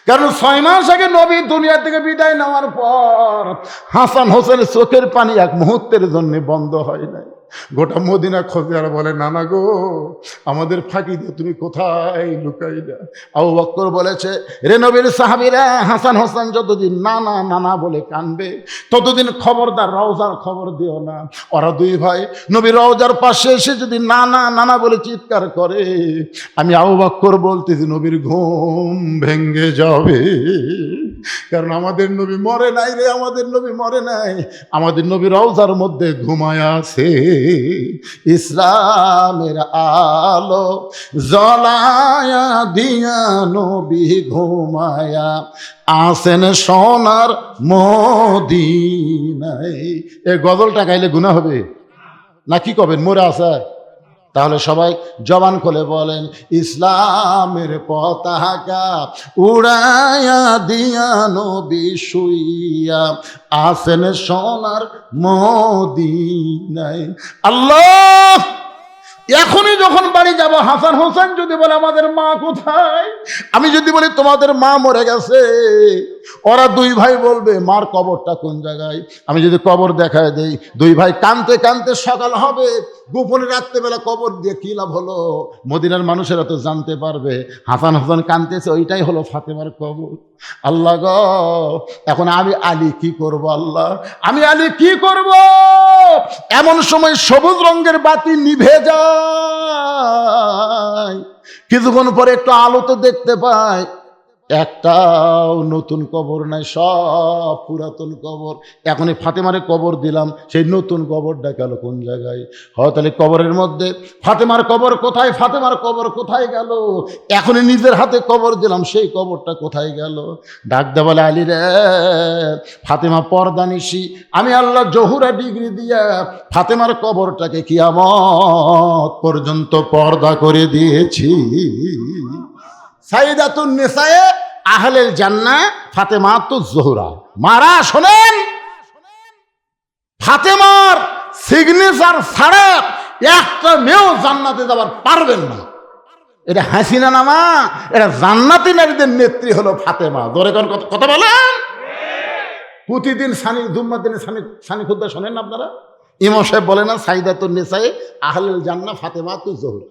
কারণ 6 মাস আগে নবী দুনিয়া থেকে বিদায় নেওয়ার পর হাসান হোসেনের চোখের পানি এক মুহূর্তের জন্য বন্ধ হয় নাই। গোটা মদিনা খোঁজে আর বলে, নানা গো, আমাদের ফাঁকি দিয়ে তুমি কোথায় লুকাইলা? আবু বকর বলেছে, রে নবীর সাহাবীরা, হাসান হোসেন যতদিন নানা নানা বলে কানবে, ততদিন খবরদার রওজার খবর দিও না। ওরা 2 ভাই নবীর রওজার পাশে এসে যদি নানা নানা বলে চিৎকার করে, আমি আবু বকর বলতেছি নবীর ঘুম ভেঙ্গে যাবে। কারণ আমাদের নবী মরে নাই রে, আমাদের নবী মরে নাই, আমাদের নবী রওজার মধ্যে ঘুমায় আছে। ইসলামের আলো জ্বলায়া দিয়া নবী ঘুমায়া আসেন সোনার মদিনায়। এই গজলটা গাইলে গুনাহ হবে না? কি কবেন, মরে আছে? তাহলে সবাই জবান খুলে বলেন, ইসলামের পতাকা উড়াইয়া দিয়া নবী শুইয়া আসেন সোনার মদিনায়। আল্লাহ, এখনই যখন বাড়ি যাব, হাসান হোসেন যদি বলে আমাদের মা কোথায়, আমি যদি বলি তোমাদের মা মরে গেছে, ওরা 2 ভাই বলবে মার কবরটা কোন জায়গায়? আমি যদি কবর দেখায় দেই, 2 ভাই কানতে কানতে সকাল হবে। গোপনে রাত্রেবেলা কবর দিয়ে কি লাভ হলো? মদিনার মানুষেরা তো জানতে পারবে হাসান হোসেন কানতেছে, ওইটাই হলো ফাতেমার কবর। আল্লাহ গো, এখন আমি আলী কি করব? আল্লাহ, আমি আলী কি করব? এমন সময় সবুজ রঙের বাতি নিভে যায়। কিছুক্ষণ পরে একটু আলো তো দেখতে পায়, একটাও নতুন কবর নাই, সব পুরাতন কবর। এখনই ফাতেমারে কবর দিলাম, সেই নতুন কবরটা গেল কোন জায়গায়? তাহলে কবরের মধ্যে ফাতেমার কবর কোথায়? ফাতেমার কবর কোথায় গেল? এখনই নিজের হাতে কবর দিলাম, সেই কবরটা কোথায় গেল? ডাক দে বলে, আলী রে, ফাতেমা পর্দা নিশি, আমি আল্লাহ জহুরা ডিগ্রি দিয়া ফাতেমার কবরটাকে কিয়ামত পর্যন্ত পর্দা করে দিয়েছি। সাইদাতুন নিসায়ে আহলেল জান্নাহ ফাতেমাতুজ জোহরা। মারা শোনেন, ফাতেমার সিগনেচার ছাড়া একটা মেয়েও জান্নাতে যাবার পারবেন না। এটা হাসিনা নামা, এটা জান্নাতি নারীদের নেত্রী হলো ফাতেমা। ধরে কোন কথা বলেন? প্রতিদিন জুম্মার দিনে সানি খুদ্া শোনেন না আপনারা? ইমাম সাহেব বলে না, সাইদাতুন নিসায়ে আহলেল জান্নাহ ফাতেমাতুজ জোহরা।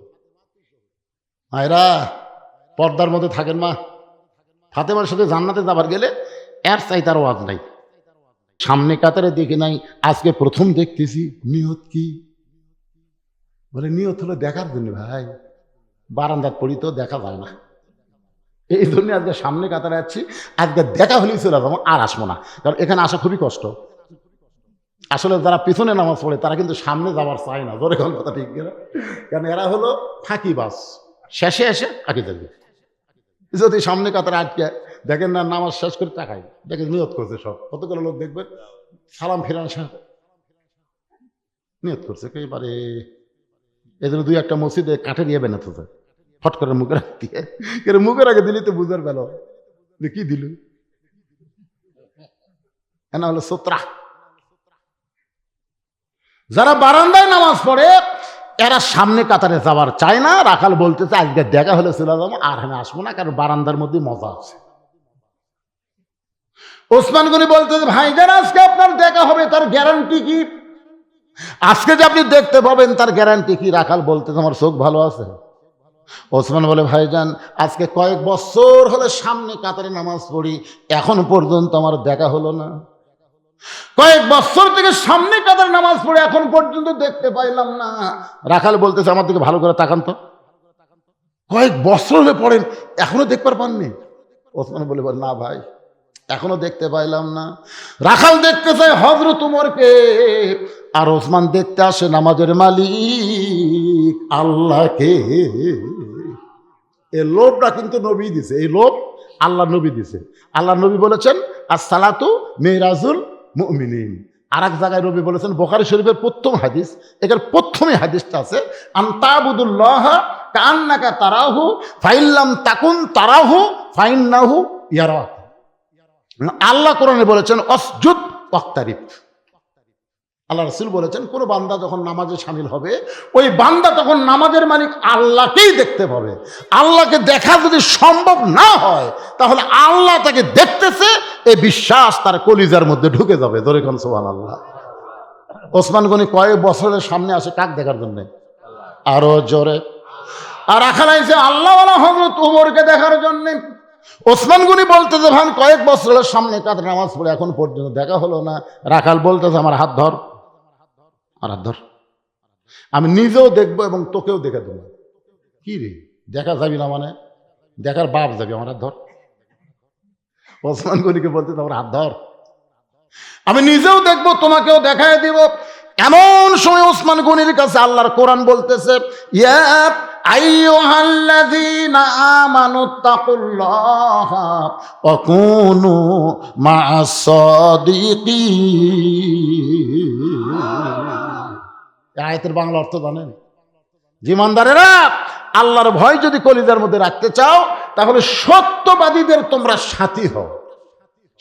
মায়েরা পর্দার মধ্যে থাকেন মা। ফাতেমার সাথে জান্নাতে যাবার গেলে এর চাই তার ওয়াজ নাই। সামনে কাতারে দেখি নাই, আজকে প্রথম দেখতেছি। নিয়ত কি? বলে নিয়ত হলো দেখার জন্য। ভাই, বারান্দার পড়ি তো দেখা যায় না, এই জন্য আজকে সামনে কাতারে আছি। আজকে দেখা হলেই চলে যাবো, আর আসবো না, কারণ এখানে আসা খুবই কষ্ট। আসলে যারা পিছনে নামাজ পড়ে তারা কিন্তু সামনে যাওয়ার চায় না, ধরে কথা ঠিক না? কারণ এরা হলো ফাঁকিবাজ, শেষে এসে আগে যাবে। যদি সামনে কাতারে আটকে দেখেন না, নামাজ শেষ করে টাকায় দেখেন নিয়ত করছে, সব কতগুলো লোক দেখবেন সালাম ফেরান নিয়ত করছে একেবারে। এই জন্য দুই একটা মসজিদে কাঠে দিয়ে বেনাতে যায়, ফট করে মুখের আগে দিয়ে, মুখের আগে দিলি তো বুঝার বেল কি দিল, এনা হলো সোত্রা। যারা বারান্দায় নামাজ পড়ে এরা সামনে কাতারে যাওয়ার চায় না। রাখাল বলতেছে আজকে দেখা হলে চলে যাবো, আর আমি আসবো না, কারণ বারান্দার মধ্যে মজা আছে। ওসমান গনি বলতেছে ভাইজান আজকে আপনার দেখা হবে, তার গ্যারান্টি কি? আজকে যে আপনি দেখতে পাবেন তার গ্যারান্টি কি? রাখাল বলতেছে আমার চোখ ভালো আছে। ওসমান বলে ভাইজান আজকে কয়েক বছর হলে সামনে কাতারে নামাজ পড়ি, এখন পর্যন্ত আমার দেখা হলো না। কয়েক বছর থেকে সামনে কাতারে নামাজ পড়ে এখন পর্যন্ত দেখতে পাইলাম না। রাখাল বলতেছে আমার দিকে ভালো করে তাকান তো, কয়েক বছর হলে পড়েন এখনো দেখবার পাননি? ওসমান বলে না ভাই এখনো দেখতে পাইলাম না। রাখাল দেখতে চায় হযরত উমরকে, আর ওসমান দেখতে আসে নামাজের মালিক আল্লাহকে। এই লোভটা কিন্তু নবী দিছে, এই লোভ আল্লাহ নবী দিছে। আল্লাহ নবী বলেছেন as-সালাতু মিরাজুল মুমিনিন। আর এক জায়গায় নবী বলেছেন, বুখারী শরীফের প্রথম হাদিস, এখানে প্রথমে হাদিসটা আছে আনতাবুদুল্লাহ কান্নাকা তারাহু ফাইল্লাম তাকুন তারাহু ফাইন্নাহু ইয়ারাক। আল্লাহ কোরআনে বলেছেন অসজুদ ওয়াক্তারিব। আল্লাহ রাসূল বলেছেন কোন বান্দা যখন নামাজে শামিল হবে ওই বান্দা তখন নামাজের মালিক আল্লাহকেই দেখতে পাবে। আল্লাহকে দেখা যদি সম্ভব না হয় তাহলে আল্লাহ তাকে দেখতেছে এই বিশ্বাস তার কলিজার মধ্যে ঢুকে যাবে। ধরে কোন সুবহানাল্লাহ। ওসমান গনি কয়েক বছরের সামনে আসে কাক দেখার জন্য? আরো জোরে। আর রাখাল আইছে আল্লাহওয়ালা হযরত উমরকে দেখার জন্য। ওসমান গনি বলতেছে ভাই কয়েক বছরের সামনে কাতারে নামাজ পড়ে এখন পর্যন্ত দেখা হলো না। রাখাল বলতেছে আমার হাত ধর, আর হাত ধর, আমি নিজেও দেখবো এবং তোকেও দেখে দেবো। কি রে দেখা যাবি না মানে? দেখার বাপ যাবি, আমার হাত ধর। ওসমান গনিকে বলতেছে আমার হাত ধর, আমি নিজেও দেখবো তোমাকেও দেখায় দিব। এমন সময় ওসমান গনির কাছে আল্লাহর কোরআন বলতেছে ইয়া আইয়ুহাল্লাযীনা আমানুত্তাকুল্লাহা ওয়া কুনু মা'আস সাদিকিন। এই আয়াতের বাংলা অর্থ জানেন? ঈমানদারেরা আল্লাহর ভয় যদি কলিজার মধ্যে রাখতে চাও তাহলে সত্যবাদীদের তোমরা সাথী হও,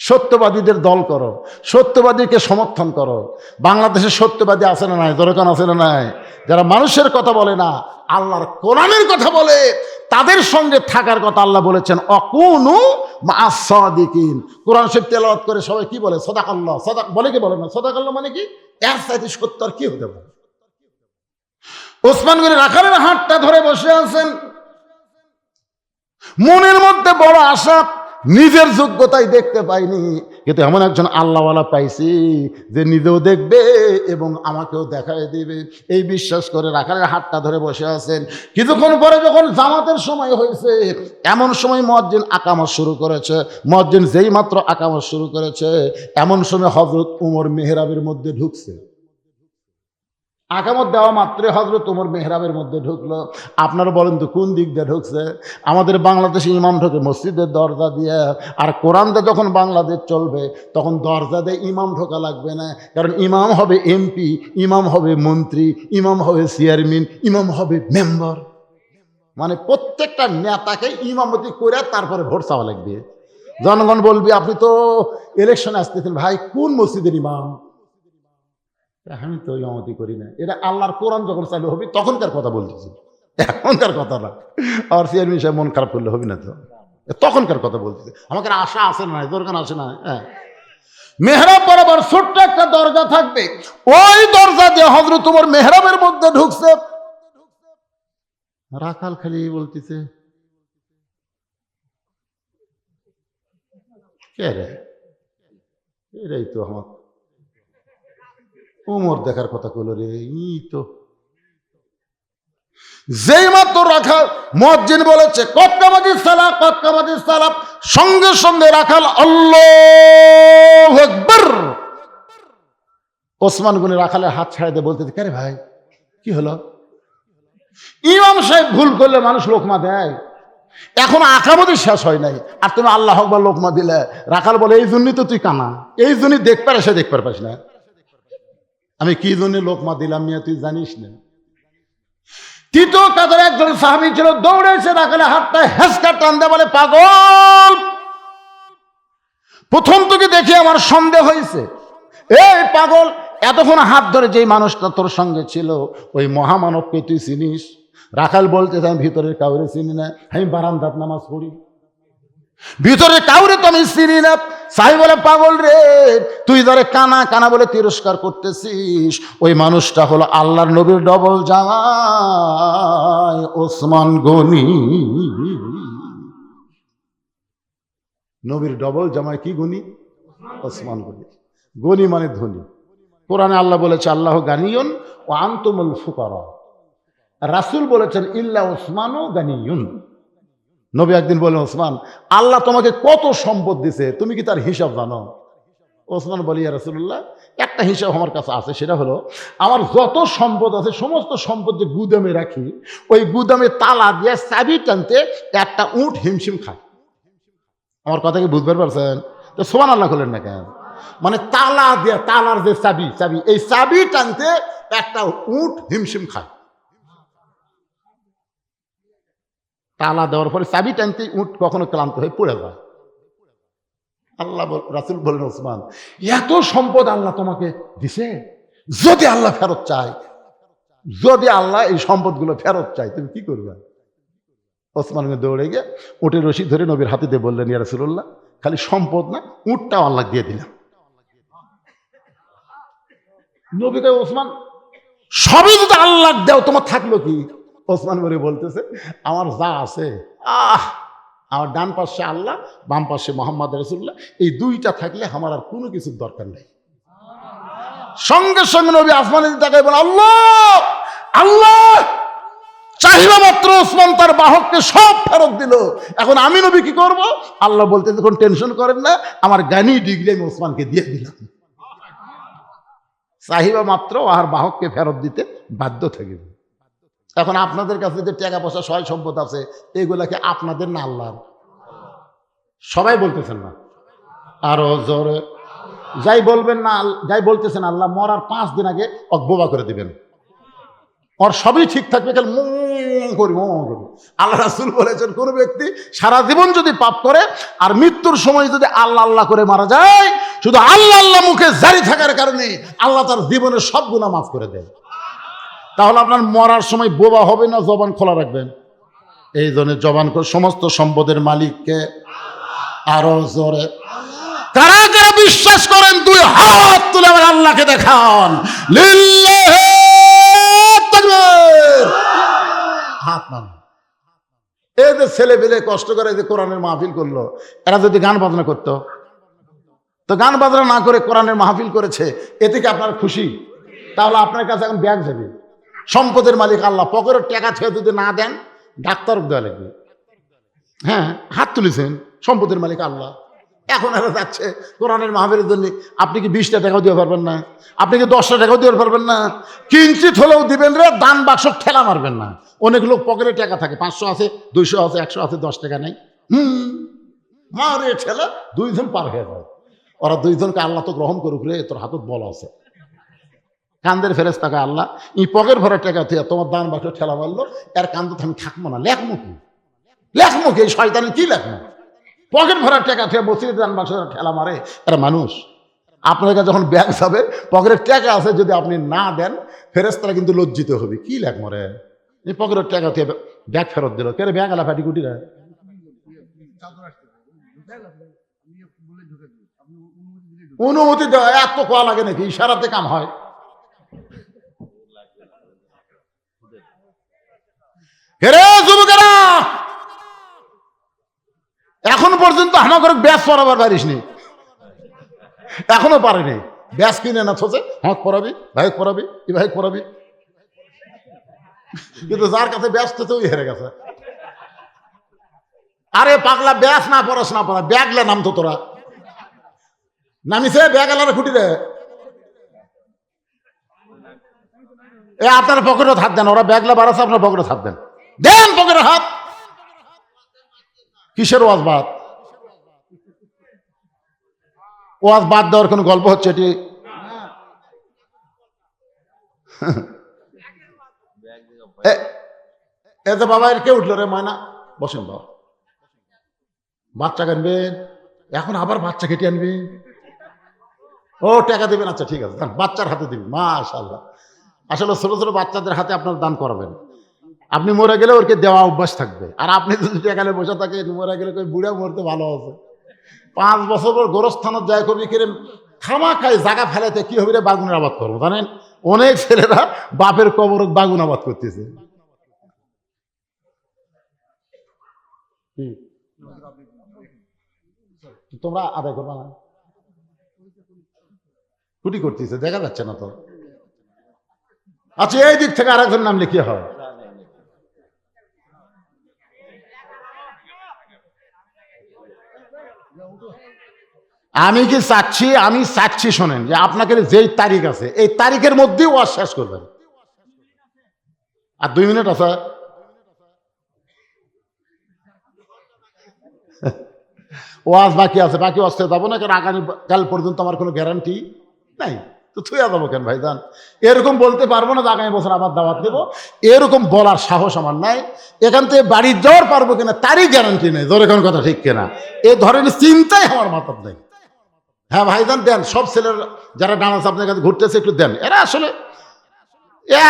সত্যবাদীদের দল করো, সত্যবাদীকে সমর্থন করো। বাংলাদেশে সত্যবাদী আছে না নাই? দরকার আছে না নাই? যারা মানুষের কথা বলে না, আল্লাহর কোরআনের কথা বলে, তাদের সঙ্গে থাকার কথা আল্লাহ বলেছেন অকুনু মা'আস সাদিকিন। কোরআন শরীফ তেলাওয়াত করে সবাই কি বলে? সাদাকাল্লাহ। সাদাক বলে কি বলে না? সাদাকাল্লাহ মানে কি? এর চাইতে সত্য আর কি হতে পারে? ওসমান গনি রাখালের হাতটা ধরে বসে আছেন, মনের মধ্যে বড় আশা, নিজের যোগ্যতায় দেখতে পাইনি কিন্তু এমন একজন আল্লাহওয়ালা পাইছি যে নিজেও দেখবে এবং আমাকেও দেখায় দিবে, এই বিশ্বাস করে রাখালের হাতটা ধরে বসে আছেন। কিছুক্ষণ পরে যখন জামাতের সময় হয়েছে এমন সময় মুয়াজ্জিন আকামত শুরু করেছে। মুয়াজ্জিন যেই মাত্র আকামত শুরু করেছে এমন সময় হযরত উমর মেহরাবের মধ্যে ঢুকছে। আকামত দেওয়া মাত্রে হযরত উমর মেহরাবের মধ্যে ঢুকলো। আপনারা বলেন তো কোন দিক দিয়ে ঢুকছে? আমাদের বাংলাদেশে ইমাম ঢোকে মসজিদের দরজা দিয়ে, আর কোরআনটা যখন বাংলাদেশ চলবে তখন দরজা দিয়ে ইমাম ঢোকা লাগবে না, কারণ ইমাম হবে এমপি, ইমাম হবে মন্ত্রী, ইমাম হবে চেয়ারম্যান, ইমাম হবে মেম্বার। মানে প্রত্যেকটা নেতাকে ইমামতি করে তারপরে ভোট চাওয়া লাগবে। জনগণ বলবি আপনি তো ইলেকশনে আসতেছেন, ভাই কোন মসজিদের ইমাম? আমি তো ইমামতি করি না। এটা আল্লাহর কোরআন যখন চালু হবে তখনকার কথা বলতেছি, এখনকার কথা না। আর চেয়ারম্যান সাহেব মন খারাপ করলে হবে না, তো তখনকার কথা বলতেছি। আমাকে আশা আছে না, দরকার আছে না? হ্যাঁ, মেহরাব বরাবর ছোট্ট একটা দরজা থাকবে, ওই দরজা দিয়ে হযরত উমর মেহরাবের মধ্যে ঢুকছে। রাখাল খালি বলতেছে কে রে? এরাই তো আমার উমর দেখার কথা কইল রে। তো যেই মাত্র রাখাল মুয়াজ্জিন বলেছে কদ কামাতিস সালাহ, কদ কামাতিস সালাহ, সঙ্গে সঙ্গে রাখাল আল্লাহু আকবার ওসমান গনি রাখালের হাত ছাড়া দিয়ে বলতে, কে রে ভাই, কি হলো? ইমাম সাহেব ভুল করলে মানুষ লোকমা দেয়, এখন আকামতি শেষ হয় নাই, আর তুমি আল্লাহ আকবার লোকমা দিলে। রাখাল বলে, এই জন্যই তো তুই কানা, এই জন্যই দেখতে পারে, সে দেখতে পারিস না। আমি কি জন্য লোকমা দিলাম মিয়া, তুই জানিস না? তৃতীয় কাতার একজন সাহাবী ছিল, দৌড়ে এসে রাখালে হাতটা হেঁচকা টান দেয়, বলে, পাগল, প্রথম তোকে দেখে আমার সন্দেহ হয়েছে। এই পাগল, এতক্ষণ হাত ধরে যেই মানুষটা তোর সঙ্গে ছিল, ওই মহামানবকে তুই চিনিস? রাখাল বলতে, আমি ভিতরের কাউরে চিনি না, আমি বারান্দাত নামাজ পড়ি, ভিতরে কাউরে তো আমি চিনি না। সাহি বলে, পাগল রে, তুই ধরে কানা কানা বলে তিরস্কার করতেছিস, ওই মানুষটা হলো আল্লাহর নবীর ডবল জামাই ওসমান গনি। নবীর ডবল জামাই কি গনি? ওসমান গনি। গনি মানে ধনী। কোরআনে আল্লাহ বলেছে, আল্লাহ গানিয়ুন ওয়া আনতুমুল ফুকারা। রাসূল বলেছেন, ইল্লা ওসমানও গানিয়ুন। নবী একদিন বললেন, ওসমান, আল্লাহ তোমাকে কত সম্পদ দিছে, তুমি কি তার হিসাব জানো? ওসমান বলি, ইয়া রাসূলুল্লাহ, একটা হিসাব আমার কাছে আছে, সেটা হলো আমার যত সম্পদ আছে সমস্ত সম্পদ যে গুদামে রাখি, ওই গুদামে তালা দিয়ে চাবি টানতে একটা উট হিমশিম খায়। আমার কথা কি বুঝতে পারছেন? তো সুবহানাল্লাহ করলেন না কেন? মানে তালা দিয়ে, তালার যে চাবি, এই চাবি টানতে একটা উট হিমশিম খায়। তালা দেওয়ার পরে চাবি টানতে উট কখনো ক্লান্ত হয়ে পড়ে যায়। আল্লাহ রাসূল বলেন, ওসমান, এত সম্পদ আল্লাহ তোমাকে দিছে, যদি আল্লাহ ফেরত চায়, যদি আল্লাহ এই সম্পদগুলো ফেরত চায়, তুমি কি করবে? ওসমান দৌড়ে গিয়ে উটের রশি ধরে নবীর হাতে দিয়ে বললেন, ইয়া রাসূলুল্লাহ, খালি সম্পদ না, উটটাও আল্লাহ দিয়ে দিলাম। নবী কয়, ওসমান, সবই যদি আল্লাহ দাও, তোমার থাকলো কি? ওসমান বলে বলতেছে, আমার যা আছে, আমার ডান পাশে আল্লাহ, বাম পাশে মুহাম্মদ রাসূলুল্লাহ, এই দুইটা থাকলে আমার আর কোনো কিছুর দরকার নেই। সঙ্গে সঙ্গে নবী আসমানে তাকায় বলে, আল্লাহ আল্লাহ। চাহিদা মাত্র ওসমান তার বাহককে সব ফেরত দিল। এখন আমি নবী কি করব? আল্লাহ বলতে, যখন টেনশন করেন না, আমার জ্ঞানী ডিগ্রি আমি ওসমানকে দিয়ে দিলাম। চাহিদা মাত্র আর বাহককে ফেরত দিতে বাধ্য থাকবে। এখন আপনাদের কাছে যে টাকা পয়সা সয় সম্পদ আছে, এগুলাকে আপনাদের না আল্লাহর? সবাই বলতেছেন না, আরো জোরে যাই বলবেন না, যাই বলতেছেন, আল্লাহ মরার 5 দিন আগে বোবা করে দিবেন, ওর সবই ঠিক থাকবে, খালি করি। আল্লাহ রাসূল বলেছেন, কোন ব্যক্তি সারা জীবন যদি পাপ করে আর মৃত্যুর সময় যদি আল্লাহ আল্লাহ করে মারা যায়, শুধু আল্লাহ আল্লাহ মুখে জারি থাকার কারণে আল্লাহ তার জীবনের সব গুনাহ মাফ করে দেন। তাহলে আপনার মরার সময় বোবা হবে না, জবান খোলা রাখবেন? এই জন্য জবান করে সমস্ত সম্পদের মালিককে। আরো জোরে কারা কারা বিশ্বাস করেন? 2 হাত তুলে আমার আল্লাহকে দেখান। লিল্লাহি তাকবীর। হাত নাম। এই যে ছেলে পেলে কষ্ট করে যে কোরআনের মাহফিল করলো, এরা যদি গান বাজনা করতো, তো গান বাজনা না করে কোরআনের মাহফিল করেছে, এতে কি আপনার খুশি? তাহলে আপনার কাছে এখন ব্যাগ যাবে। সম্পদের মালিক আল্লাহ, পকেটের টাকা ছেড়ে যদি না দেন, ডাক্তার দেওয়া লাগবে। হ্যাঁ, হাত তুলেছেন, সম্পদের মালিক আল্লাহ। এখন এরা যাচ্ছে কোরআনের মাহফিলের জন্য। আপনি কি 20টা টাকাও দিতে পারবেন না? আপনি কি 10টা টাকাও দিতে পারবেন না? কিঞ্চিত হলেও দিবেন রে, দান বাক্স ঠেলা মারবেন না। অনেক লোক পকেটে টাকা থাকে, 500 আছে, 200 আছে, 100 আছে, 10 টাকা নেই, মারে ঠেলা 2 জন পার হয়ে যায়। ওরা 2 জনকে আল্লাহ তো গ্রহণ করুক রে, তোর হাতত বল আছে। কান্দের ফেরেশতা কয়, আল্লাহ, এই পকেট ভরা টাকা থেকে তোমার দান বাক্স ঠেলা মারলো, এর কান্দত আমি থাকবো না, লেখমো কি? এই শয়তানি কি লেখমো? পকেট ভরা টাকা থেকে বসিয়ে দান বাক্স ঠেলা মারে, এরা মানুষ। আপনার কাছে যখন ব্যাগ যাবে, পকেটের টাকা আছে, যদি আপনি না দেন, ফেরেশতারা কিন্তু লজ্জিত হবে। কি লেখমো রে, এই পকেটের টাকা থেকে ব্যাগ ফেরত দিল, কে রে ব্যাগ আলা ফাটি কুটি রে? অনুমতি দেওয়া এত কোয়া লাগে নাকি? ইশারাতে কাম হয়। যুবকেরা, এখন পর্যন্ত আমাকে ব্যাস পড়াবার পারিসনি, এখনো পারেনি। ব্যাস কিনে না থোছে, হক পড়াবি, ভাইক পড়াবি, এই ভাইক পড়াবি, কিন্তু যার কাছে ব্যাস তো ওই হেরে গেছে। আরে পাগলা, ব্যাস না পড়াস না পড়া, ব্যাগলে নামতো তোরা নামিছে, ব্যাগ আলার খুঁটি রে। এ আপনার পকেটে হাত দেন, ওরা ব্যাগলা বাড়াচ্ছে, আপনার পকেটে হাত দেন, দেন পকেটে হাত। কিসের ওয়াজ বাদ? ওয়াজ বাদ দেওয়ার কোনো গল্প হচ্ছে এটি? এ তো বাবা, এর কে উঠলো রে? ময়না বসেন বাবা। বাচ্চা আনবেন এখন, আবার বাচ্চা কেটে আনবেন? ও টাকা দেবেন, আচ্ছা ঠিক আছে, বাচ্চার হাতে দিবেন। মাশাআল্লাহ, আসলে ছোট ছোট বাচ্চাদের হাতে আপনার দান করাবেন। আপনি মরে গেলে ওরকে দেওয়া অভ্যাস থাকবে, আর আপনি যদি টাকা বসে থাকে মরে গেলে কই বুড়া মরতে ভালো আছে। 5 বছর পর গোরস্থানত যায় কবি কিরে খামা খাই জায়গা ফেলাতে কি হবে রে, বাগুনের আবাদ করবো। জানেন অনেক ছেলেরা বাপের কবর বাগুন আবাদ করতেছে। তোমরা আদায় করবা না? কুটি করতেছে, দেখা যাচ্ছে না তো। আচ্ছা, এই দিক থেকে আরেকজন নাম লিখিয়ে হয়। আমি কি চাচ্ছি, আমি চাচ্ছি শোনেন, যে আপনাকে যেই তারিখ আছে এই তারিখের মধ্যেই ওয়াজ শেষ করবেন। আর 2 মিনিট আছে। ওয়াজ বাকি আছে, বাকি আসতে যাবো না, কারণ আগামীকাল পর্যন্ত আমার কোনো গ্যারান্টি নাই। তো থুয়া যাবো কেন ভাইজান? এরকম বলতে পারবো না যে আগামী বছর আবার দাওয়াত দেবো, এরকম বলার সাহস আমার নাই। এখান থেকে বাড়ি যাওয়ার পারবো কিনা তারই গ্যারান্টি নেই। ধরে কোন কথা ঠিক কিনা, এ ধরনের চিন্তাই আমার মাথার নেই। হ্যাঁ ভাইজান দেন, সব ছেলের যারা ডান্স আপনার কাছে ঘুরতেছে একটু দেন। এরা আসলে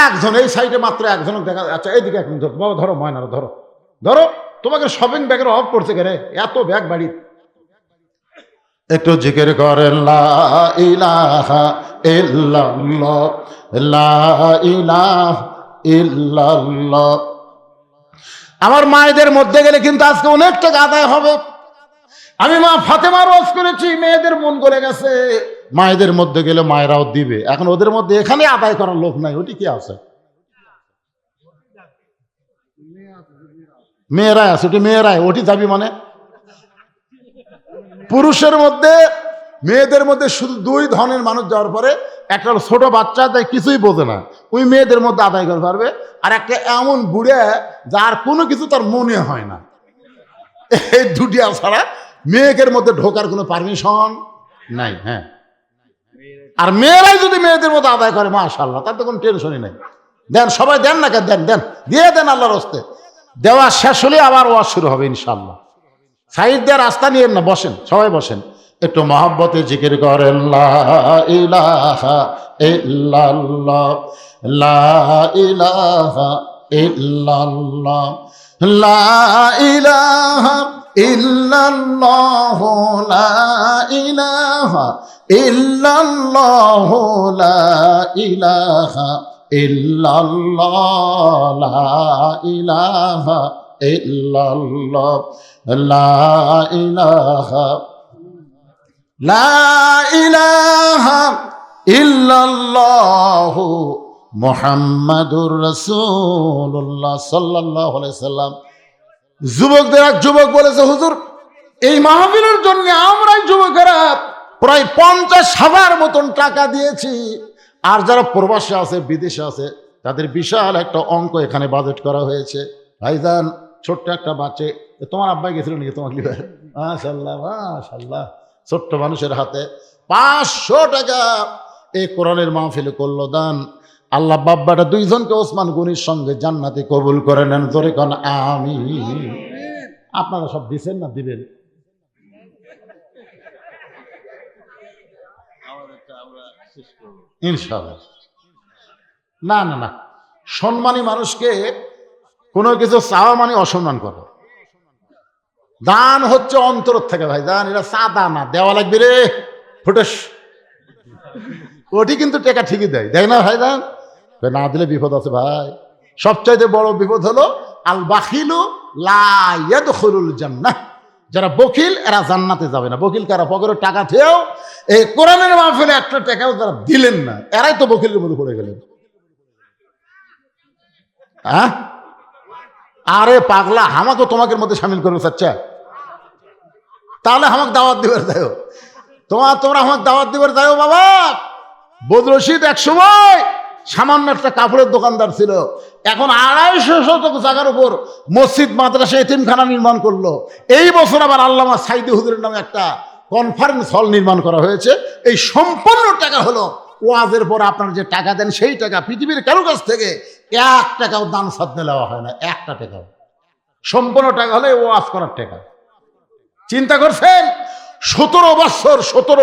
একজন, এই সাইডে মাত্র একজন দেখা। আচ্ছা এইদিকে একজন বাবা, ধরো ময়নারা, ধরো ধরো। তোমাকে শপিং ব্যাগের অভাব পড়ছে কেন, এত ব্যাগ বাড়ি। একটু জিকির করেন লা ইলাহা ইল্লাল্লাহ, লা ইলাহা ইল্লাল্লাহ। আমার মায়েদের মধ্যে গেলে কিন্তু আজকে অনেক টাকা আদায় হবে। আমি মা ফাতেমার ওয়াজ করেছি, মেয়েদের মন গলে গেছে। মায়েদের মধ্যে গেলে মায়েরাও দিবে। এখন ওদের মধ্যে এখানে আদায় করার লোক নাই, ওটি কি আছে? মেয়েরাই আছে, ওটি মেয়েরাই, ওটি যাবি মানে। পুরুষের মধ্যে মেয়েদের মধ্যে শুধু 2 ধরনের মানুষ যাওয়ার পরে, একটা ছোট বাচ্চা, তাই কিছুই বোঝে না, ওই মেয়েদের মধ্যে আদায় করতে পারবে। আর একটা এমন বুড়ে যার কোনো কিছু তার মনে হয় না। এই দুটি ছাড়া মেয়েদের মধ্যে ঢোকার কোনো পারমিশন নাই। হ্যাঁ, আর মেয়েরাই যদি মেয়েদের মধ্যে আদায় করে মাশাআল্লাহ, তার তো কোনো টেনশনই নাই। দেন সবাই, দেন না কেন, দেন দেন, দিয়ে দেন আল্লাহর হস্তে। দেওয়া শেষ হলে আবার ওয়াজ শুরু হবে ইনশাআল্লাহ। সাইড দিয়ে রাস্তা নিয়েন না, বসেন, সবাই বসেন। একটু মহব্বতে জিকির করেন লা ইলাহা ইল্লাল্লাহ, লা ইলাহা ইল্লাল্লাহ, লা ইলাহা ইল্লাল্লাহ, লা ইলাহা ইল্লাল্লাহ, লা ইলাহা ইল্লাল্লাহ, লা ইলাহা ইল্লাল্লাহ, লা ইলাহা, লা ইলাহা ইল্লাল্লাহ মুহাম্মাদুর রাসূলুল্লাহ সাল্লাল্লাহু আলাইহি সাল্লাম। যুবকদের এক যুবক বলেছে, হুজুর এই মাহফিলের জন্য আমরাই যুবকেরা প্রায় 50,000 মতন টাকা দিয়েছি, আর যারা প্রবাসে আছে, বিদেশে আছে, তাদের বিশাল একটা অঙ্ক এখানে বাজেট করা হয়েছে। ভাইজান ছোট্ট একটা বাচ্চা, তোমার আব্বাই গেছিল নাকি তোমার লিভার? মাশাআল্লাহ মাশাআল্লাহ, ছোট্ট মানুষের হাতে 500 টাকা এই কোরআনের মাহফিলে করলো দান। আল্লাহ বাব্বাটা 2 জনকে ওসমান গনির সঙ্গে জান্নাতে কবুল করে নেন। জোরে কোন আমিন। আপনারা সব দিচ্ছেন না, দিবেন ইনশাআল্লাহ। না না না, সম্মানী মানুষকে কোনো কিছু চাওয়া মানে অসম্মান করা। দান হচ্ছে অন্তর থেকে ভাই, দান এটা চাঁদা না, দেওয়া লাগবে রে ফুটেস, ওটি কিন্তু টাকা ঠিকই দেয়, দেয় না ভাই? দান না দিলে বিপদ আছে ভাই। সবচাইতে বড় বিপদ হলো আল বাখিলু লা ইয়াদখুলুল জান্নাহ, যারা বকিল এরা জান্নাতে যাবে না। বকিল কারা? পকেটে টাকা থেকেও এই কোরআনের মাহফিলে একটা টাকাও যারা দিলেন না, এরাই তো বকিলের মধ্যে পড়ে গেলেন। হ্যাঁ, আরে পাগলা, আমাকে তোমাকে মধ্যে সামিল করবে চাচ্ছা? তাহলে আমাকে দাওয়াত দিবার যাও, তোমরা আমাকে দাওয়াত দিবার যাও বাবা। বদরশিদ এক সময় সামান্য একটা কাপড়ের দোকানদার ছিল, এখন 250 শতক জায়গার উপর মসজিদ মাদ্রাসা এতিমখানা নির্মাণ করলো। এই বছর আবার আল্লামা সাইদি হুজুরের নামে একটা কনফারেন্স হল নির্মাণ করা হয়েছে। এই সম্পূর্ণ টাকা হলো ওয়াজের পর আপনারা যে টাকা দেন সেই টাকা। পৃথিবীর কারো কাছ থেকে 1 টাকাও দান সাধনে নেওয়া হয় না, 1টা টাকাও। সম্পূর্ণ টাকা হলে ওয়াজ করার টাকা। চিন্তা করছেন? 17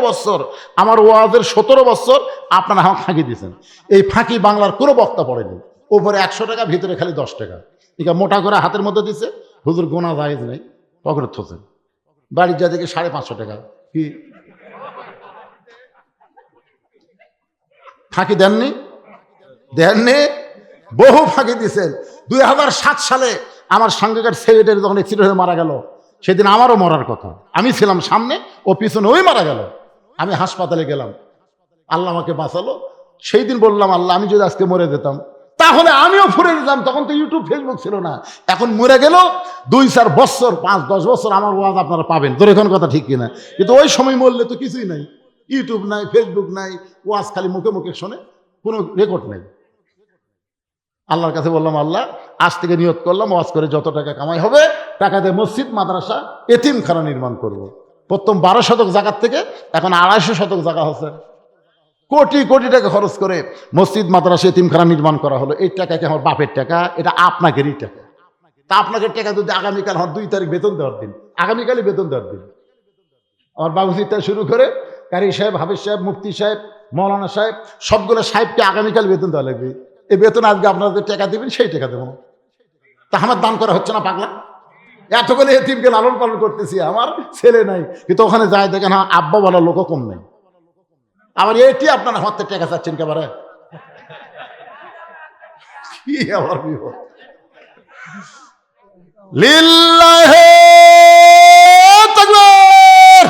বছর আমার ওয়াজের 17 বছর আপনারা আমার ফাঁকি দিয়েছেন। এই ফাঁকি বাংলার কোনো বক্তা পড়েনি। উপরে 100 টাকা, ভিতরে খালি 10 টাকা। এটা মোটা করে হাতের মধ্যে দিচ্ছে, হুজুর গোনা জায়েজ নেই, পকেটে থোছেন। বাড়ির যা থেকে 550 টাকা। কি ফাঁকি দেননি? বহু ফাঁকি দিয়েছেন। 2007 সালে আমার সঙ্গেকার সেক্রেটারি যখন অ্যাক্সিডেন্ট হয়ে মারা গেল, সেদিন আমারও মরার কথা, আমি ছিলাম সামনে, ও পিছনে, ওই মারা গেল। আমি হাসপাতালে গেলাম, আল্লাহ আমাকে বাঁচালো। সেই দিন বললাম, আল্লাহ আমি যদি আজকে মরে যেতাম তাহলে আমিও ফুরে যেতাম। তখন তো ইউটিউব ফেসবুক ছিল না। এখন মরে গেল 2-4 বছর, 5-10 বছর আমার ওয়াজ আপনারা পাবেন। তোর এখন কথা ঠিক কিনা? কিন্তু ওই সময় মরলে তো কিছুই নাই, ইউটিউব নাই, ফেসবুক নাই, ওয়াজ খালি মুখে মুখে শোনে, কোনো রেকর্ড নেই। আল্লাহর কাছে বললাম, আল্লাহ আজ থেকে নিয়ত করলাম, ওয়াজ করে যত টাকা কামাই হবে টাকা দিয়ে মসজিদ মাদ্রাসা এতিমখানা নির্মাণ করব। প্রথম 12 শতক জায়গার থেকে এখন 250 শতক জায়গা হচ্ছে। কোটি কোটি টাকা খরচ করে মসজিদ মাদ্রাসা এতিমখানা নির্মাণ করা হলো। এই টাকা কি আমার বাপের টাকা? এটা আপনাদেরই টাকা। তা আপনাকে টাকা যদি আগামীকাল আমার 2 তারিখ বেতন দেওয়ার দিন, আগামীকালই বেতন দেওয়ার দিন, আমার বাবুজিটা শুরু করে কারি সাহেব, হাফিজ সাহেব, মুফতি সাহেব, মৌলানা সাহেব, সবগুলো সাহেবকে আগামীকাল বেতন দেওয়া লাগবে। এই বেতন আজকে আপনারা যে টাকা দেবেন সেই টাকা দেবো। তা আমার দান করা হচ্ছে না পাগলা? এতগুলো এতিমকে লালন পালন করতেছি, আমার ছেলে নাই, কিন্তু ওখানে যায় দেখেন আব্বা বলার লোকও কম নেই। আবার এটি আপনারা হাতে টাকা চাচ্ছেন কেবারে? কি আবার বিপদ! লিল্লাহি তাকবীর!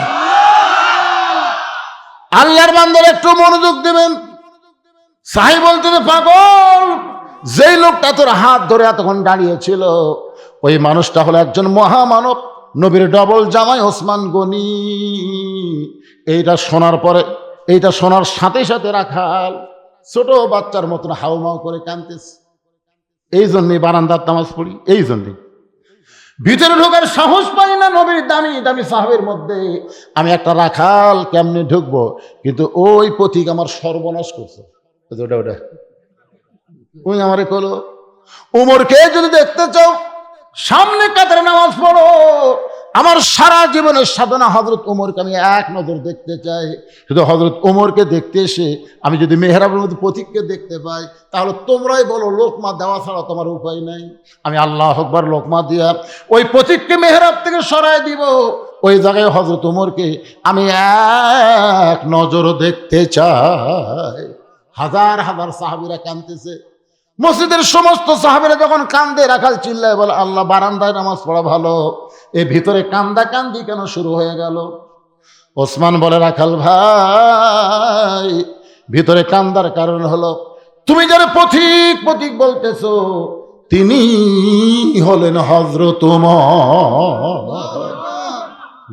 আল্লাহর বান্দারা একটু মনোযোগ দিবেন। সাহেব বলতে, পাগল, যেই লোকটা তোর হাত ধরে এতক্ষণ দাঁড়িয়েছিল ওই মানুষটা হলো একজন মহামানব, নবীর ডবল জামাই ওসমান গনি। এইটা শোনার পরে, এইটা শোনার সাথে সাথে রাখাল ছোট বাচ্চার মতন হাউমাউ করে কাঁদতেছে। এই জন্যই বারান্দার নামাজ পড়ি, এই জন্যই ভিতরে ঢোকার সাহস পাই না। নবীর দামি দামি সাহাবের মধ্যে আমি একটা রাখাল কেমনে ঢুকবো? কিন্তু ওই পথিক আমার সর্বনাশ করছে। ওটা ওটা ওই আমারে কলো, উমরকে যদি দেখতে চাও সামনে কাতারে নামাজ পড়ো। আমার সারা জীবনের সাধনা হযরত উমরকে আমি এক নজর দেখতে চাই। শুধু হযরত উমরকে দেখতে এসে আমি যদি মেহরাবের মধ্যে পথিককে দেখতে পাই, তাহলে তোমরাই বলো লোকমা দেওয়া ছাড়া তোমার উপায় নাই। আমি আল্লাহু আকবার লোকমা দিয়া ওই পথিককে মেহরাব থেকে সরায় দিব। ওই জায়গায় হযরত উমরকে আমি এক নজর দেখতে চাই। হাজার হাজার সাহাবীরা কাঁদতেছে। মসজিদের সমস্ত সাহাবীরা যখন কান্দে, রাখাল চিল্লায় বলে, আল্লাহ বারান্দায় নামাজ পড়া ভালো, এ ভিতরে কান্দা কান্দি কেন শুরু হয়ে গেল? ওসমান বলে, রাখাল ভাই, ভিতরে কান্দার কারণ হলো তুমি যারা পথিক পথিক বলতেছো তিনি হলেন হযরত ওমর।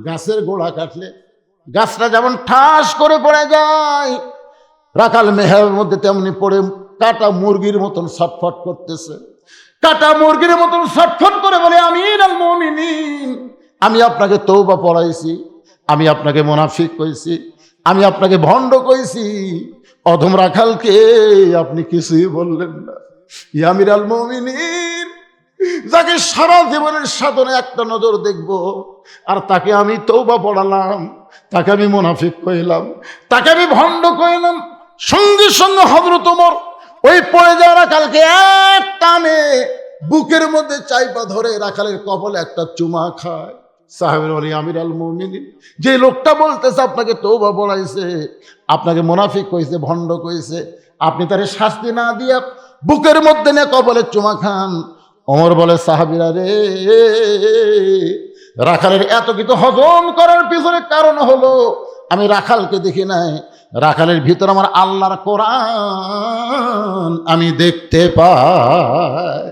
গাছের গোড়া কাটলে গাছটা যেমন ঠাস করে পড়ে যায়, রাখাল মেহের মধ্যে তেমনি পড়ে কাটা মুরগির মতন ছটফট করতেছে। কাটা মুরগির মতন ছটফট করে বলে, আমিরুল মুমিনিন, আমি আপনাকে তওবা পড়াইছি, আমি আপনাকে মুনাফিক কইছি, আমি আপনাকে ভণ্ড কইছি, অধম রাখালকে আপনি কিছুই বললেন না। ইয়া আমিরুল মুমিনিন, যাকে সারা জীবনের সাধনে একটা নজর দেখব, আর তাকে আমি তওবা পড়ালাম, তাকে আমি মুনাফিক কইলাম, তাকে আমি ভণ্ড কইলাম। সঙ্গে সঙ্গে হযরত ওমর ওই পড়ে যাওয়া রাখালকে এক টানে বুকের মধ্যে চাইপা ধরে রাখালের কপালে একটা চুমা খায়। সাহেবের বলি, আমিরুল মুমিনিন, যে লোকটা বলতেছে আপনাকে তওবা পড়াইছে, আপনাকে মুনাফিক কইছে, ভণ্ড কইছে, আপনি তারে শাস্তি না দিয়া বুকের মধ্যে নিয়ে কপালে চুমা খান। ওমর বলে, সাহাবীরা রে, রাখালের এত কিছু হজম করার পিছনে কারণ হলো আমি রাখালকে দেখি নাই, রাখালের ভিতর আমার আল্লাহর কোরআন আমি দেখতে পাই।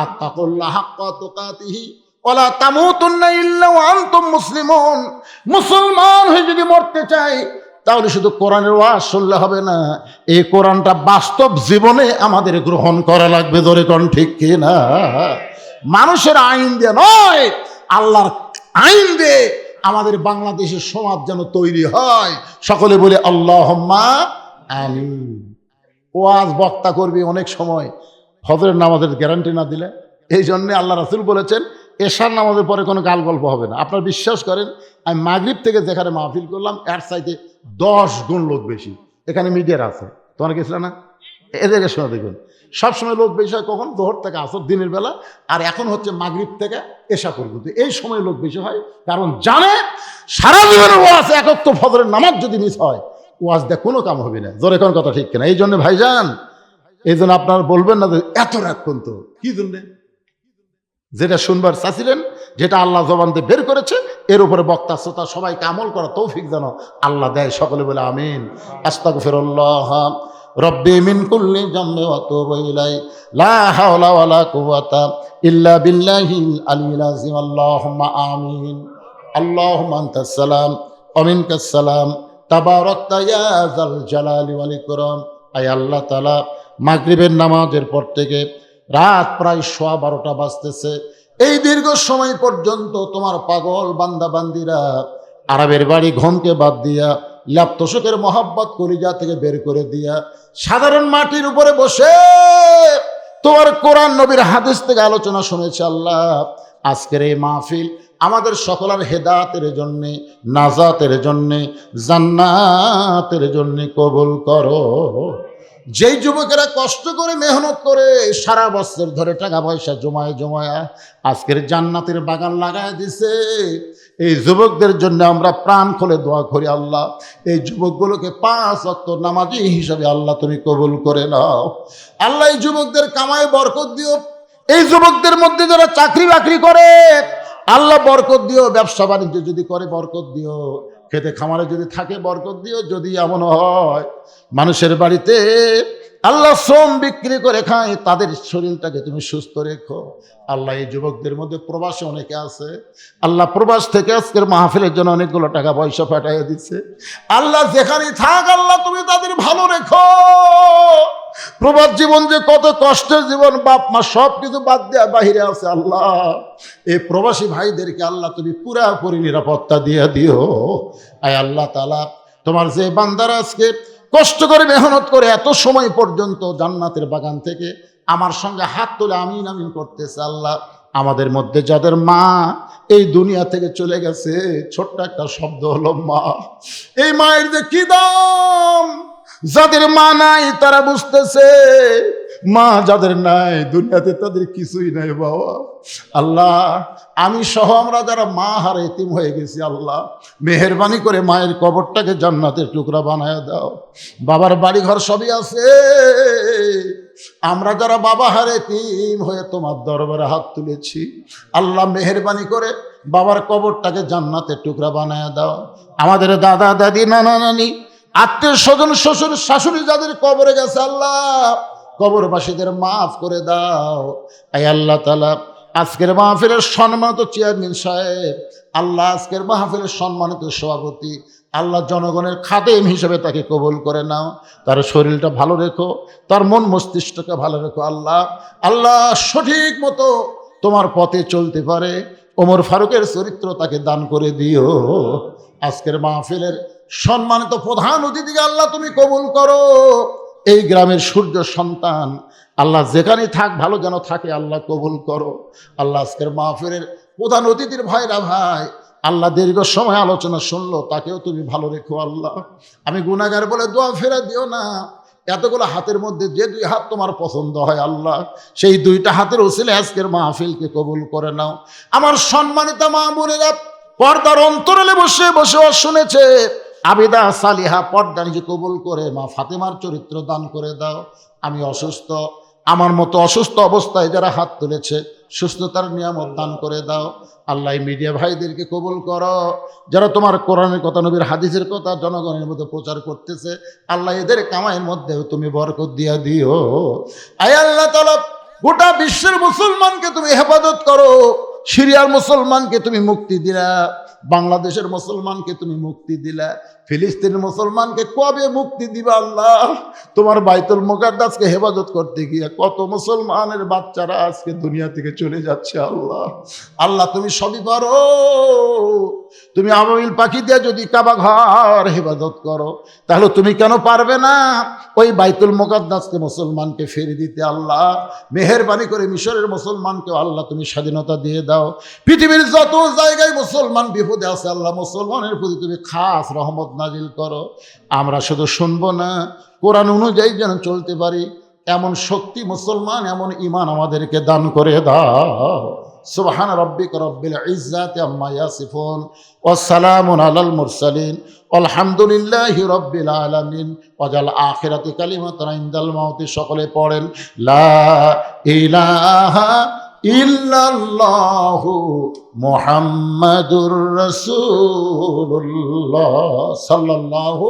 আত্তাকুল্লাহ হাক্কা তুকাতিহি ওয়ালা তামুতুন্না ইল্লা ওয়া আনতুম মুসলিমুন। মুসলমান হয়ে যদি মরতে চাই তাহলে শুধু কোরআনের ওয়াজ শুনলে হবে না, এই কোরআনটা বাস্তব জীবনে আমাদের গ্রহণ করা লাগবে। জোরে কোন ঠিক কি না? মানুষের আইন দিয়ে নয়, আল্লাহর আইন দিয়ে আমাদের বাংলাদেশের সমাজ যেন তৈরি হয়। সকলে বলে আল্লাহুম্মা আমিন। ওয়াজ বক্তা করবি অনেক সময়, ফজরের নামাজের গ্যারান্টি না দিলে। এই জন্যে আল্লাহ রাসূল বলেছেন এশার নামাজের পরে কোনো গাল গল্প হবে না। আপনার বিশ্বাস করেন, আমি মাগরিব থেকে যেখানে মাহফিল করলাম এর চাইতে 10 গুণ লোক বেশি। এখানে মিডিয়ার আছে, তোমার গেছিল না? এদেরকে শোনা দেখবেন, সবসময় লোক বেশি হয় কখন? জোহর থেকে আসর দিনের বেলা, আর এখন হচ্ছে মাগরিব থেকে এশা পর্যন্ত। এই সময় লোক বেশি হয়, কারণ জানে সারা জীবনের ওয়াজ একক তো ফজরের নামাজ যদি মিস হয়, ওয়াজ দিয়ে কোনো কাম হবে না। জোরে কোন কথা ঠিক কিনা? এই জন্য ভাইজান, এই জন্য আপনারা বলবেন না যে এত রাত পর্যন্ত কি জন্যে? যেটা শুনবার চাচ্ছিলেন, যেটা আল্লাহ জবান দিয়ে বের করেছে, এর উপরে বক্তা শ্রোতা সবাইকে আমল করা তৌফিক যেন আল্লাহ দেয়। সকলে বলে আমিন। আস্তাগফিরুল্লাহ রব্বি মিন কুল্লি যামবি ওয়া আতুবু ইলাইহি লা হাওলা ওয়ালা কুওয়াতা ইল্লা বিল্লাহিল আলিয়্যিল আযীম। আল্লাহুম্মা আমিন। আল্লাহুম্মা আনতাস সালাম ওয়া মিনকাস সালাম তাবারাকতা ইয়া যাল জালালি ওয়াল ইকরাম। আয় আল্লাহ তাআলা, মাগরিবের নামাজের পর থেকে রাত প্রায় 12:15 বাজতেছে, এই দীর্ঘ সময় পর্যন্ত তোমার পাগল বান্দা বান্দিরা আরবের বাড়ি ঘনকে বাদ দিয়া, ল্যাপতোষকের মহাব্বত কলিজা থেকে বের করে দিয়া, সাধারণ মাটির উপরে বসে তোমার কোরআন নবীর হাদিস থেকে আলোচনা শুনেছে। আল্লাহ, আজকের এই মাহফিল আমাদের সকলের হেদায়েতের জন্যে, নাজাতের জন্যে, জান্নাতের জন্যে কবুল করো। যেই যুবকেরা কষ্ট করে মেহনত করে সারা বছর ধরে টাকা পয়সা জমায় জমায় আজকের জান্নাতের বাগান লাগায় দিছে, এই যুবকদের জন্য আমরা প্রাণ খুলে দোয়া করি। আল্লাহ, এই যুবকগুলোকে 5 ওয়াক্ত নামাজি হিসাবে আল্লাহ তুমি কবুল করে নাও। আল্লাহ, এই যুবকদের কামায় বরকত দিও। এই যুবকদের মধ্যে যারা চাকরি বাকরি করে আল্লাহ বরকত দিও। ব্যবসা বাণিজ্য যদি করে বরকত দিও। খেতে খামারে যদি থাকে বরকত দিও। যদি এমন হয় মানুষের বাড়িতে আল্লাহ শ্রম বিক্রি করে খায়, তাদের শরীরটাকে তুমি সুস্থ রেখো। আল্লাহ, এই যুবকদের মধ্যে প্রবাসে অনেকে আছে, আল্লাহ প্রবাস থেকে আজকের মাহফিলের জন্য অনেকগুলো টাকা পয়সা পাঠিয়ে দিচ্ছে। আল্লাহ, যেখানেই থাক আল্লাহ তুমি তাদের ভালো রেখো। প্রবাস জীবন যে কত কষ্টের জীবন, বাপ মা সব কিছু বাদ দেওয়া বাহিরে আছে। আল্লাহ, এই প্রবাসী ভাইদেরকে আল্লাহ তুমি পুরাপুরি নিরাপত্তা দিয়ে দিও। আয় আল্লাহ তাআলা, তোমার যে বান্দারা আজকে কষ্ট করে মেহনত করে এত সময় পর্যন্ত জান্নাতের বাগান থেকে আমার সঙ্গে হাত তুলে আমিন আমিন করতেছে, আল্লাহ, আমাদের মধ্যে যাদের মা এই দুনিয়া থেকে চলে গেছে, ছোট্ট একটা শব্দ হলো মা। এই মায়ের যে কি দাম, যাদের মা নাই তারা বুঝতেছে, মা যাদের নাই দুনিয়াতে তাদের কিছুই নাই বাবা। আল্লাহ, আমি সহ আমরা যারা মা হারে এতিম হয়ে গেছি, আল্লাহ মেহেরবানি করে মায়ের কবরটাকে জান্নাতের টুকরা বানায় দাও। বাবার বাড়ি ঘর সবই আছে, আমরা যারা বাবা হারে এতিম হয়ে তোমার দরবারে হাত তুলেছি, আল্লাহ মেহেরবানি করে বাবার কবরটাকে জান্নাতের টুকরা বানায় দাও। আমাদের দাদা দাদি নানা নানি আত্মীয় স্বজন শ্বশুর শাশুড়ি যাদের কবরে গেছে, আল্লাহ কবরবাসীদের মাফ করে দাও। আয় আল্লাহ তাআলা, আজকের মাহফিলের সম্মানিত চেয়ারম্যান সাহেব, আল্লাহ আজকের মাহফিলের সম্মানিত সভাপতি, আল্লাহ জনগণের খাদেম হিসেবে তাকে কবুল করে নাও। তার শরীরটা ভালো রেখো, তার মন মস্তিষ্ককে ভালো রেখো। আল্লাহ, আল্লাহ সঠিক মতো তোমার পথে চলতে পারে ওমর ফারুকের চরিত্র তাকে দান করে দিও। আজকের মাহফিলের সম্মানিত প্রধান অতিথিকে আল্লাহ তুমি কবুল করো। এই গ্রামের সূর্য সন্তান, আল্লাহ যেখানেই থাক ভালো যেন থাকে, আল্লাহ কবুল করো। আল্লাহ, আজকের মাহফিলের প্রধান অতিথির ভাইরা ভাই, আল্লাহ দীর্ঘ সময় আলোচনা শুনলো, তাকেও তুমি ভালো রেখো। আল্লাহ, আমি গুনাহগার বলে দোয়া ফেরা দিও না। এতগুলো হাতের মধ্যে যে 2 হাত তোমার পছন্দ হয়, আল্লাহ সেই 2টা হাতের ওসিলে আজকের মাহফিলকে কবুল করে নাও। আমার সম্মানিত মা বোনেরা পর্দার অন্তরালে বসে বসে শুনেছে, আবিদা সালিহা পর্দা নিজে কবুল করে মা ফাতেমার চরিত্র দান করে দাও। আমি অসুস্থ, আমার মতো অসুস্থ অবস্থায় যারা হাত তুলেছে সুস্থতার নিয়ামত দান করে দাও। আল্লাহ, মিডিয়া ভাইদেরকে কবুল করো, যারা তোমার কোরআনের কথা নবীর হাদিসের কথা জনগণের মধ্যে প্রচার করতেছে, আল্লাহ এদের কামাইয়ের মধ্যেও তুমি বরকত দিয়া দিও। আয় আল্লাহ তাআলা, গোটা বিশ্বের মুসলমানকে তুমি হেফাজত করো, সিরিয়ার মুসলমানকে তুমি মুক্তি দিলা, বাংলাদেশের মুসলমানকে তুমি মুক্তি দিলা, ফিলিস্তিনের মুসলমানকে কবে মুক্তি দিবা আল্লাহ? তোমার বাইতুল মুকাদ্দাসকে হেফাজত করতে গিয়ে কত মুসলমানের বাচ্চারা আজকে দুনিয়া থেকে চলে যাচ্ছে আল্লাহ। আল্লাহ তুমি সবই পারো। তুমি আবাবিল পাখি দিয়ে যদি কাবা ঘর হেফাজত করো, তাহলে তুমি কেন পারবে না ওই বাইতুল মুকাদ্দাসকে মুসলমানকে ফিরে দিতে? আল্লাহ মেহেরবানি করে মিশরের মুসলমানকে আল্লাহ তুমি স্বাধীনতা দিয়ে দাও। পৃথিবীর যত জায়গায় মুসলমান বিপদে আছে আল্লাহ মুসলমানের প্রতি তুমি খাস রহমত নাজিল করো। আমরা শুধু শুনবো না, কোরআন অনুযায়ী যেন চলতে পারি, এমন শক্তি মুসলমান, এমন ঈমান আমাদেরকে দান করে দাও। সুবহান রাব্বিকা রব্বিল ইজ্জাতি আম্মা ইয়াসিফুন ওয়া সালামুন আলাল মুরসালিন আলহামদুলিল্লাহি রব্বিল আলামিন। ওয়াজাল আখিরাতি কালিমাতান ইনদাল মাউতি। সকলে পড়েন লা ইলাহা ইল্লাল্লাহু মুহাম্মাদুর রাসূলুল্লাহ সাল্লাল্লাহু